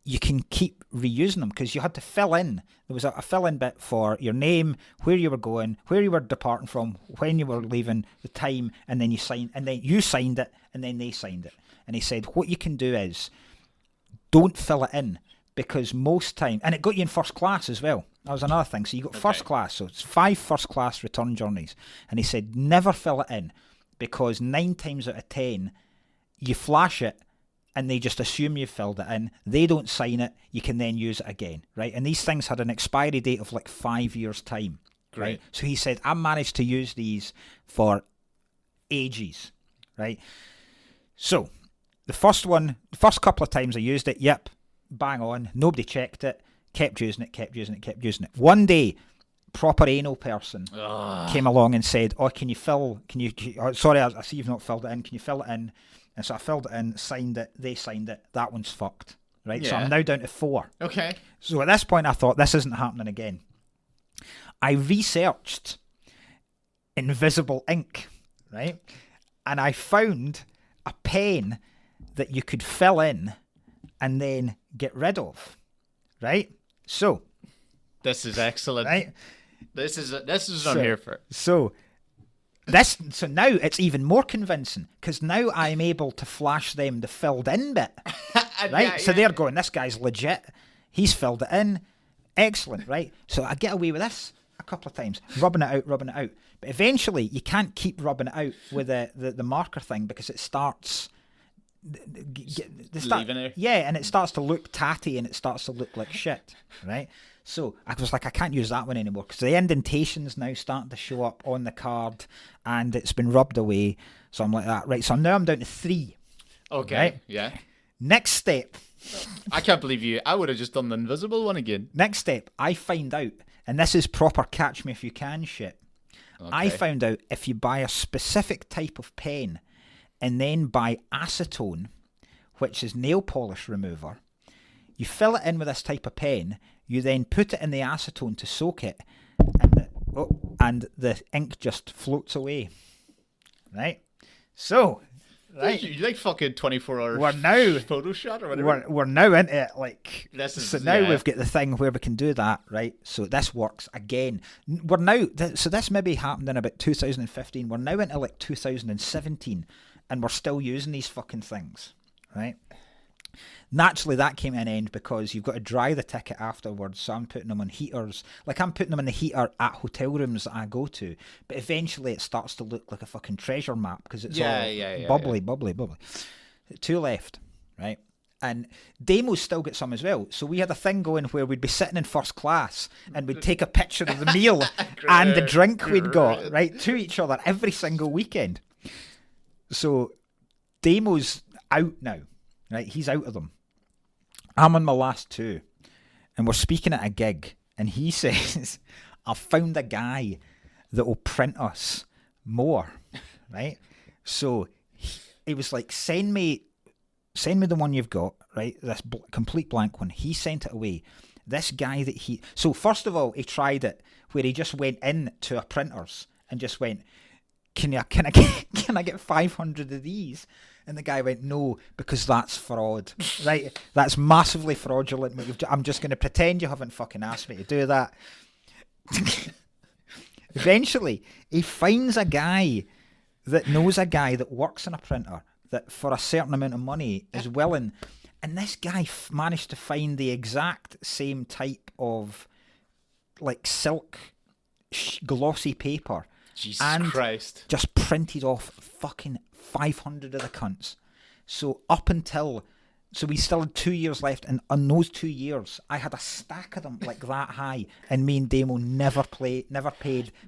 you can keep reusing them because you had to fill in. There was a fill-in bit for your name, where you were going, where you were departing from, when you were leaving, the time, and then you signed it, and then they signed it. And he said, what you can do is don't fill it in because most time, and it got you in first class as well. That was another thing. So you got first class. So it's 5 first class return journeys. And he said, never fill it in because 9 times out of 10, you flash it and they just assume you've filled it in. They don't sign it. You can then use it again, right? And these things had an expiry date of like 5 years' time. Great. Right? So he said, I managed to use these for ages, right? So the first couple of times I used it, yep, bang on. Nobody checked it. Kept using it. One day, proper anal person came along and said, sorry, I see you've not filled it in. Can you fill it in? And so I filled it in, signed it, they signed it. That one's fucked, right? Yeah. So I'm now down to 4. Okay. So at this point, I thought, this isn't happening again. I researched invisible ink, right? And I found a pen that you could fill in and then get rid of, right? So this is excellent. Right? This is what I'm here for. So now it's even more convincing because now I'm able to flash them the filled in bit, right? So they're going, this guy's legit. He's filled it in. Excellent, right? So I get away with this a couple of times, rubbing it out. But eventually you can't keep rubbing it out with the marker thing because it starts... and it starts to look tatty and it starts to look like shit, right? So I was like, I can't use that one anymore because the indentation's now starting to show up on the card and it's been rubbed away. So I'm like that, right? So now I'm down to 3. Okay, right? Yeah. Next step. I can't believe you. I would have just done the invisible one again. Next step, I find out, and this is proper catch me if you can shit. Okay. I found out if you buy a specific type of pen and then buy acetone, which is nail polish remover, you fill it in with this type of pen, you then put it in the acetone to soak it, and the ink just floats away. Right? So, right. You like fucking 24 hours we're now, photo shot or whatever? We're now into it, like, now we've got the thing where we can do that, right? So this works again. We're now, so this maybe happened in about 2015, we're now into like 2017, and we're still using these fucking things, right? Naturally, that came to an end because you've got to dry the ticket afterwards, so I'm putting them on heaters. Like, I'm putting them in the heater at hotel rooms that I go to, but eventually it starts to look like a fucking treasure map because it's bubbly. 2 left, right? And Damo's still got some as well. So we had a thing going where we'd be sitting in first class and we'd take a picture of the meal and the drink we'd got, right, to each other every single weekend. So Damo's out now, right? He's out of them. I'm on my last 2, and we're speaking at a gig, and he says, I've found a guy that will print us more, right? So he was like, send me the one you've got, right? This complete blank one. He sent it away. This guy so first of all, he tried it where he just went in to a printer's and just went, can I get 500 of these? And the guy went, no, because that's fraud, right? That's massively fraudulent. I'm just going to pretend you haven't fucking asked me to do that. Eventually, he finds a guy that knows a guy that works in a printer that for a certain amount of money is willing. And this guy managed to find the exact same type of like silk glossy paper. Jesus and Christ. Just printed off fucking 500 of the cunts. So we still had 2 years left, and on those 2 years, I had a stack of them like that high, and me and Damo never paid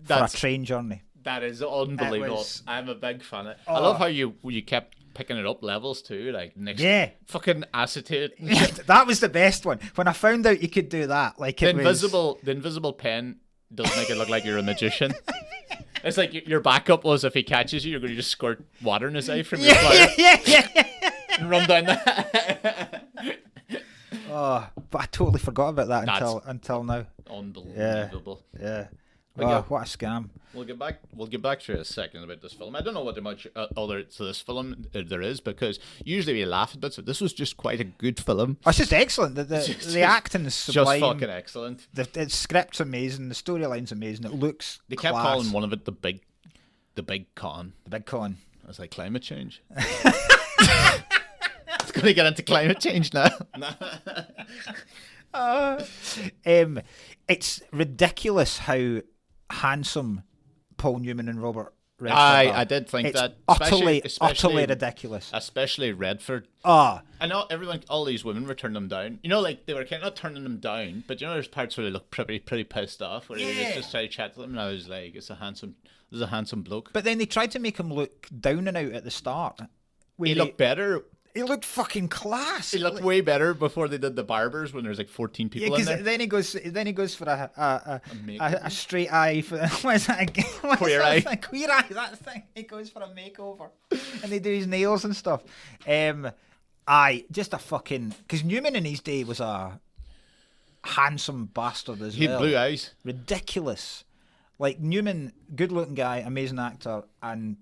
for a train journey. That is unbelievable. I'm a big fan of it. I love how you kept picking it up levels too, like fucking acetate. That was the best one. When I found out you could do that, like the invisible pen does make it look like you're a magician. It's like your backup was if he catches you, you're going to just squirt water in his eye from your flyer. Yeah. And run down that. Oh, but I totally forgot about that until now. Unbelievable. Yeah. But What a scam. We'll get back to a second about this film. I don't know what much other to this film there is, because usually we laugh at bits, but this was just quite a good film. Oh, it's just excellent. The acting's sublime. Just fucking excellent. The script's amazing. The storyline's amazing. It looks. They kept class. calling one of it the big con. The big con. I was like, climate change. It's going to get into climate change now. It's ridiculous how handsome Paul Newman and Robert Redford are. I did think it's that. Utterly ridiculous. Especially Redford. I know all these women were turning them down. You know, like, they were kind of not turning them down, but you know, there's parts where they look pretty pissed off, where he was just trying to chat to them, and I was like, this is a handsome bloke. But then they tried to make him look down and out at the start. He looked better. He looked fucking class. He looked way better before they did the barbers, when there's like 14 people in there. Then he goes for a straight eye. What is that? Queer eye. Queer eye. That thing. He goes for a makeover, and they do his nails and stuff. Just a fucking, because Newman in his day was a handsome bastard as well. He had blue eyes. Ridiculous. Like Newman, good looking guy, amazing actor, and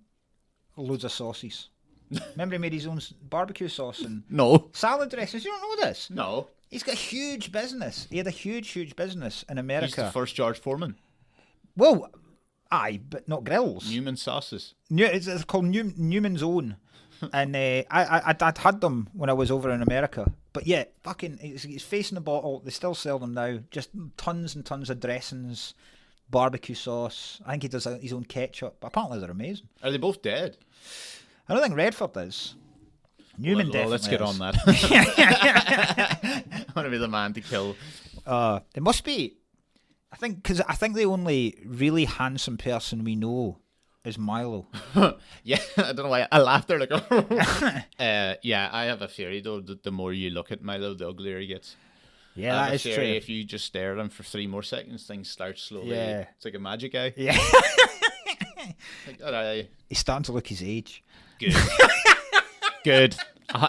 loads of sauces. Remember he made his own barbecue sauce and salad dressings? You don't know this? No. He's got a huge business. He had a huge business in America. He's the first George Foreman. Well, but not grills. Newman sauces. It's called Newman's Own. And I'd had them when I was over in America. But yeah, fucking, he's facing the bottle. They still sell them now. Just tons and tons of dressings, barbecue sauce. I think he does his own ketchup. Apparently they're amazing. Are they both dead? I don't think Redford is. Newman definitely let's get is. on that. I want to be the man to kill. It must be, I think the only really handsome person we know is Milo. Yeah, I don't know why I laughed there. Like, yeah, I have a theory though that the more you look at Milo, the uglier he gets. Yeah, that is true. If you just stare at him for 3 more seconds, things start slowly. Yeah. It's like a magic eye. Yeah. Like, he's starting to look his age. Good. Good.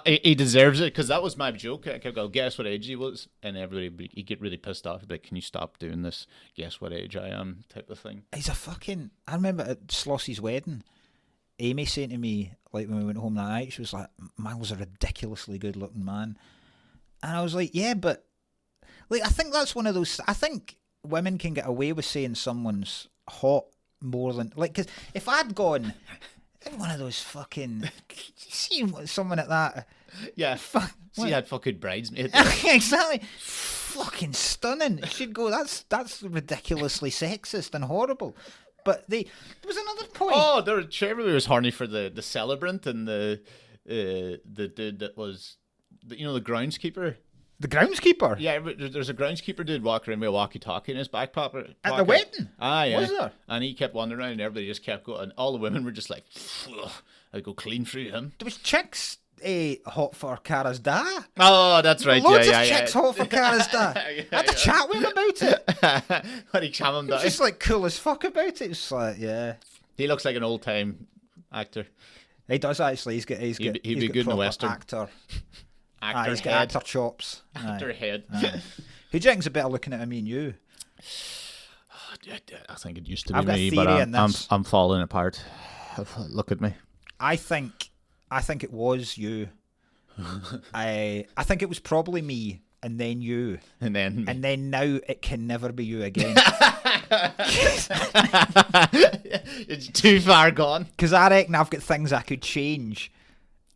He deserves it, because that was my joke. I kept going, guess what age he was? And everybody, he'd get really pissed off. He'd be like, can you stop doing this guess what age I am type of thing? He's a fucking... I remember at Slossie's wedding, Amy saying to me, like when we went home that night, she was like, man was a ridiculously good looking man. And I was like, yeah, but... Like, I think that's one of those... I think women can get away with saying someone's hot more than... Like, because if I'd gone... One of those fucking... See someone at that... Yeah, she had fucking bridesmaids. Exactly. Fucking stunning. She'd go, that's ridiculously sexist and horrible. But there was another point. Oh, everybody was horny for the celebrant and the dude that was... the groundskeeper. The groundskeeper? Yeah, there's a groundskeeper dude walking around with a walkie-talkie in his back pocket. At the wedding? Ah, yeah. Was there? And he kept wandering around and everybody just kept going. And all the women were just like, I'd go clean through him. There was chicks hot for Cara's da. Oh, that's right. Loads of chicks hot for Cara's da. I had to chat with him about it. When he calmed him down. He was just like cool as fuck about it. It's like, yeah. He looks like an old-time actor. He does actually. He'd be good in a western. Actor. He's got actor chops. Actor head. Who do you think's better looking at me and you? I think it used to be me, but I'm falling apart. Look at me. I think it was you. I think it was probably me, and then you, and then now it can never be you again. It's too far gone. Because I reckon I've got things I could change.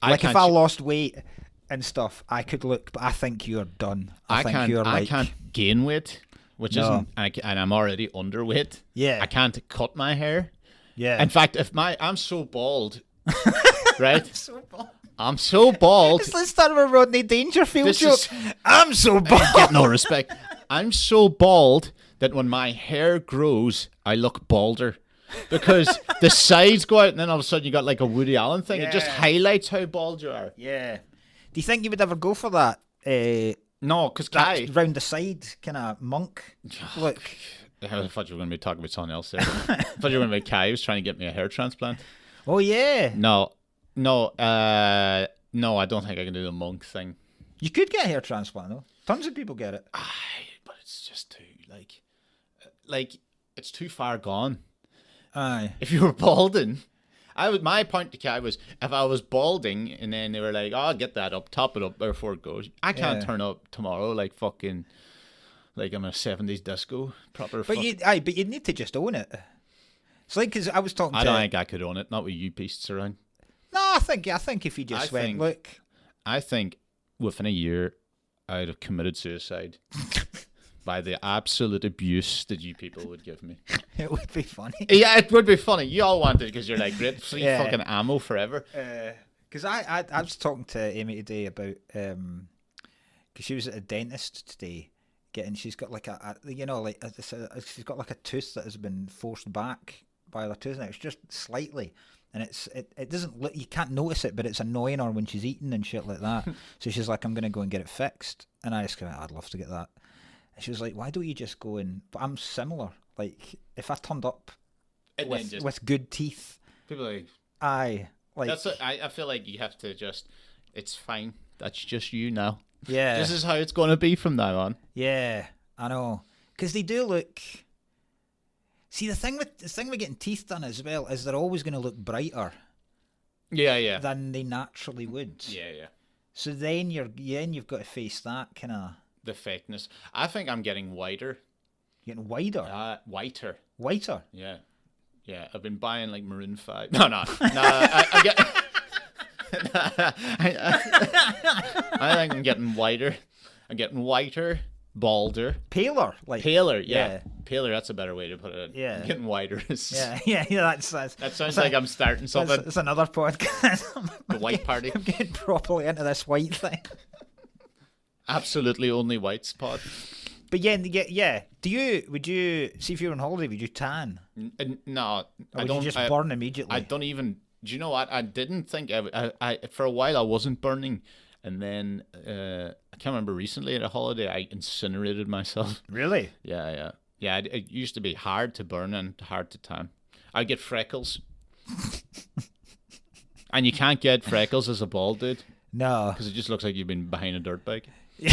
Like if I lost weight and stuff, I could look, but I think you're done. I can't gain weight, which isn't, and I'm already underweight. Yeah, I can't cut my hair. Yeah, in fact, I'm so bald, right? I'm so bald. Let's start with a Rodney Dangerfield joke. I'm so bald. Get no respect. I'm so bald that when my hair grows, I look balder. Because the sides go out and then all of a sudden you got like a Woody Allen thing. Yeah. It just highlights how bald you are. Yeah. Do you think you would ever go for that? No, because Kai... round the side kind of monk look. I thought you were going to be talking about something else there. I thought you were going to be Kai was trying to get me a hair transplant. Oh, yeah. No, I don't think I can do the monk thing. You could get a hair transplant, though. Tons of people get it. Aye, but it's just too like it's too far gone. Aye. If you were balding, my point to Kai was if I was balding and then they were like, "Oh, get that up, top it up before it goes." I can't turn up tomorrow like fucking like I'm a 70s disco proper. But you'd need to just own it. It's like because I was talking. I don't think I could own it. Not with you beasts around. No, I think if you just went, look. I think within a year, I'd have committed suicide by the absolute abuse that you people would give me. It would be funny. Yeah, it would be funny. You all want it because you're like, great, free fucking ammo forever. Because I was talking to Amy today about because she was at a dentist today. She's got like she's got like a tooth that has been forced back by her tooth, and it's just slightly, and it doesn't look, you can't notice it, but it's annoying her when she's eating and shit like that. So she's like, I'm gonna go and get it fixed, and I just go, I'd love to get that. And she was like, why don't you just go and? But I'm similar. Like if I turned up with good teeth, people are like, aye, like I feel like you have to just. It's fine. That's just you now. Yeah. This is how it's going to be from now on. Yeah, I know. Because they do look... See, the thing with getting teeth done as well is they're always going to look brighter. Yeah. Than they naturally would. Yeah. So then you've got to face that kind of... The fakeness. I think I'm getting whiter. Getting wider? Whiter. Whiter? Yeah. I've been buying like Maroon 5. No. I get... I think I'm getting whiter. I'm getting whiter, balder, paler, yeah. Paler. That's a better way to put it. Yeah, I'm getting whiter. Yeah. That sounds like I'm starting something. It's another podcast. The white party. I'm getting properly into this white thing. Absolutely only white spot. But yeah. Would you see if you were on holiday? Would you tan? No, or would you just burn immediately? I don't even. Do you know what? I didn't think I for a while I wasn't burning, and then I can't remember recently at a holiday I incinerated myself. Really? Yeah. It used to be hard to burn and hard to tan. I get freckles, and you can't get freckles as a bald dude. No, because it just looks like you've been behind a dirt bike. So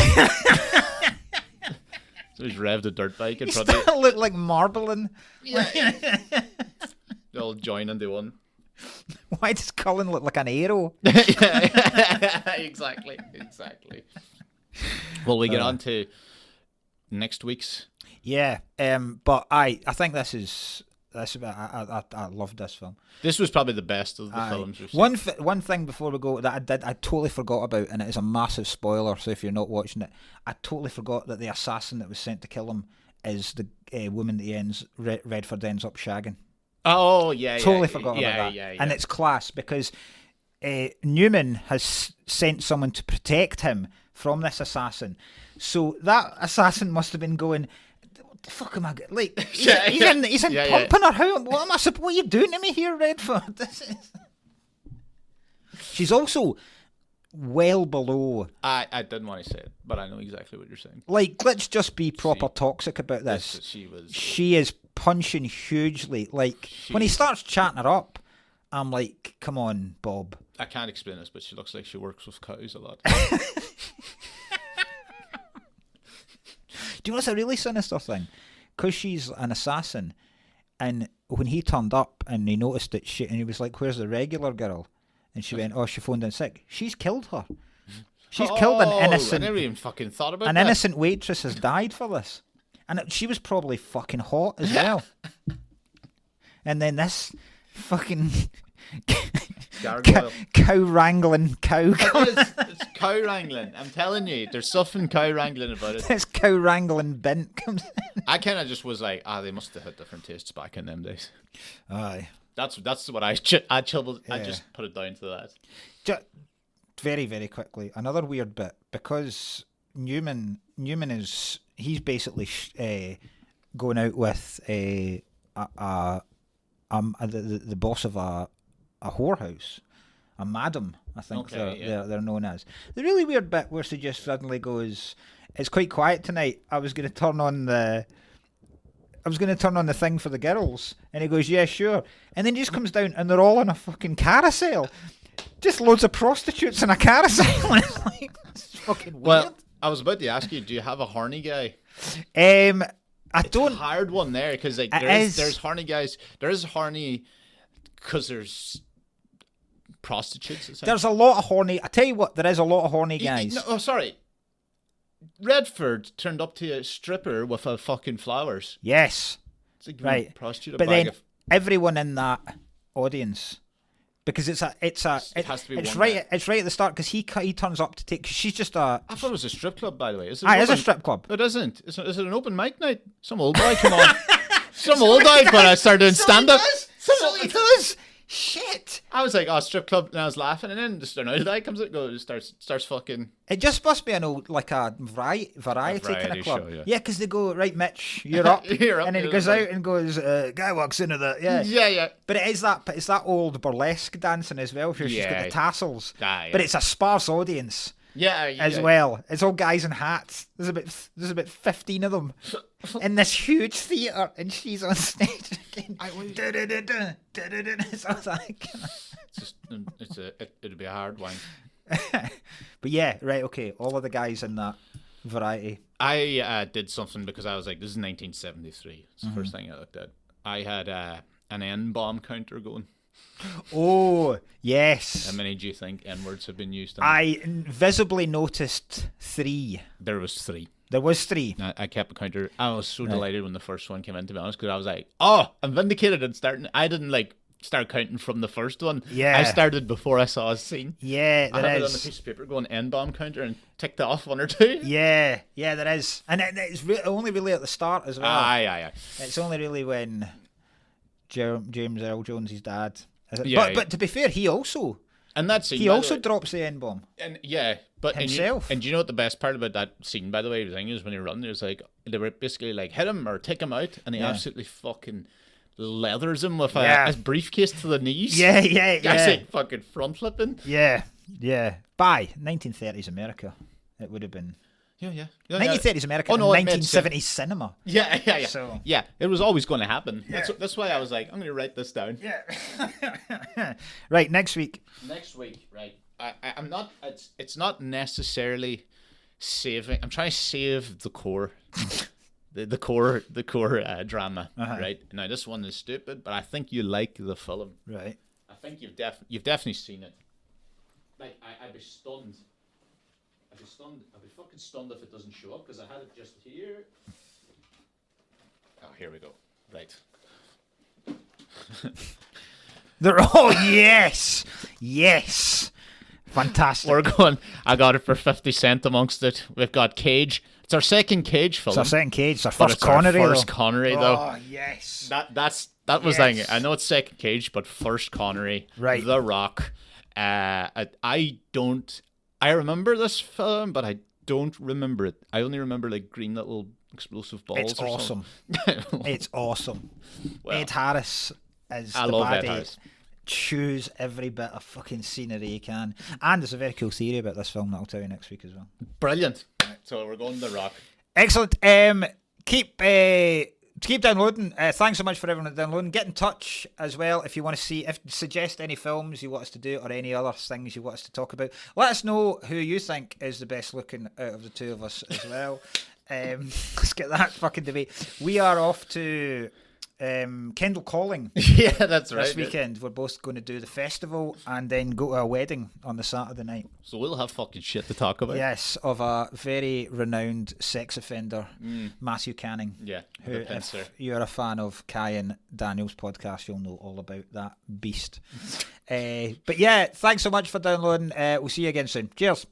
he's revved a dirt bike and probably look like marbling. Yeah. They all join into one. Why does Cullen look like an arrow? Exactly. Well, we get on to next week's. Yeah, but I think I loved this film. This was probably the best of the films we've seen. One thing before we go that I totally forgot about, and it is a massive spoiler, so if you're not watching it, I totally forgot that the assassin that was sent to kill him is the woman that Redford ends up shagging. Oh, yeah. Totally forgot about that. Yeah. And it's class because Newman has sent someone to protect him from this assassin. So that assassin must have been going, what the fuck am I getting? Like, he's in pumping her. What are you doing to me here, Redford? She's also well below. I didn't want to say it, but I know exactly what you're saying. Like, let's just be proper toxic about this. She is punching hugely. Like, when he starts chatting her up, I'm like, come on, Bob. I can't explain this, but she looks like she works with cows a lot. Do you know what's a really sinister thing? Because she's an assassin, and when he turned up and he noticed that and he was like, where's the regular girl? And she went, oh, she phoned in sick. She's killed her. She's killed an innocent... I never even fucking thought about that. An innocent waitress has died for this. And she was probably fucking hot as well. And then this fucking... cow wrangling cow. It's cow wrangling. I'm telling you, there's something cow wrangling about it. This cow wrangling bint comes in. I kind of just was like, they must have had different tastes back in them days. Aye. That's what I just put it down to that. Very, very quickly, another weird bit, because Newman he's basically going out with the boss of a whorehouse, a madam, I think they're known as. The really weird bit where she just suddenly goes, it's quite quiet tonight, I was going to turn on the thing for the girls, and he goes, yeah, sure, and then he just comes down and they're all on a fucking carousel, just loads of prostitutes in a carousel. It's like, it's fucking weird. Well, I was about to ask you, do you have a horny guy? I don't. Hard one there because like there's horny guys. There is horny because there's prostitutes. There's a lot of horny. I tell you what, there is a lot of horny guys. No, sorry. Redford turned up to a stripper with a fucking flowers. Yes. It's like right. Prostitute. But then everyone in that audience, because it's right at the start because he turns up to take. Cause she's just a. I thought it was a strip club, by the way. It's a strip club. It isn't. Is it an open mic night? Some old guy come on. Some old guy when I started doing stand up. So he does. Shit. I was like, oh, strip club, and I was laughing, and then just another guy comes out, goes, starts fucking. It just must be like a variety kind of club. Show, yeah, because they go, right, Mitch, you're up, and then he goes out and goes, guy walks into the yeah. But it's that old burlesque dancing as well, where she's got the tassels. But it's a sparse audience. As well. It's all guys in hats. There's about 15 of them in this huge theatre, and she's on stage again. It'd be a hard one. But yeah, right, okay. All of the guys in that variety. I did something because I was like, this is 1973. It's the first thing I looked at. I had an N-bomb counter going. Oh, yes. How many do you think N-words have been used? I visibly noticed 3. There was 3. There was 3. I kept a counter. I was so delighted when the first one came in, to be honest, because I was like, oh, I'm vindicated and starting. I didn't start counting from the first one. Yeah. I started before I saw a scene. Yeah, I have it on a piece of paper going N-bomb counter and ticked off 1 or 2. Yeah, there is. And it's only really at the start as well. Aye. It's only really when James Earl Jones' dad. But to be fair, he also. And that scene, he also drops the N-bomb. And but himself. And do you know what the best part about that scene, by the way, the thing is when he runs, it was like they were basically like hit him or take him out, and he absolutely fucking leathers him with a briefcase to the knees. Yeah. That's like fucking front flipping. Yeah. By 1930s America, it would have been. Yeah. 1930s America and 1970s cinema. Yeah. So, yeah, it was always going to happen. Yeah. That's why I was like, I'm going to write this down. Yeah. Right, next week. Right. I'm not. It's not necessarily saving. I'm trying to save the core, the core drama. Right now, this one is stupid, but I think you like the film. Right. I think you've definitely seen it. Like I'd be stunned. I'd be fucking stunned if it doesn't show up because I had it just here. Oh, here we go. Right. They're all yes. Fantastic. We're going. I got it for 50 cents amongst it. We've got Cage. It's our second Cage film. It's our second Cage. It's our first Connery. Though. Oh yes. That was like I know it's second Cage, but first Connery. Right. The Rock. I remember this film, but I don't remember it. I only remember like green little explosive balls. It's awesome. It's awesome. Well, Ed Harris is I the love baddie. Ed Harris. Choose every bit of fucking scenery you can. And there's a very cool theory about this film that I'll tell you next week as well. Brilliant. So we're going The Rock. Excellent. Keep downloading. Thanks so much for everyone downloading. Get in touch as well if you want to suggest any films you want us to do or any other things you want us to talk about. Let us know who you think is the best looking out of the two of us as well. Let's get that fucking debate. We are off to Kendall Calling. Yeah, that's right. This weekend we're both going to do the festival and then go to a wedding on the Saturday night. So we'll have fucking shit to talk about. Yes, of a very renowned sex offender, Matthew Canning. Yeah, who, if you're a fan of Kai and Daniel's podcast, you'll know all about that beast. But yeah, thanks so much for downloading. We'll see you again soon. Cheers.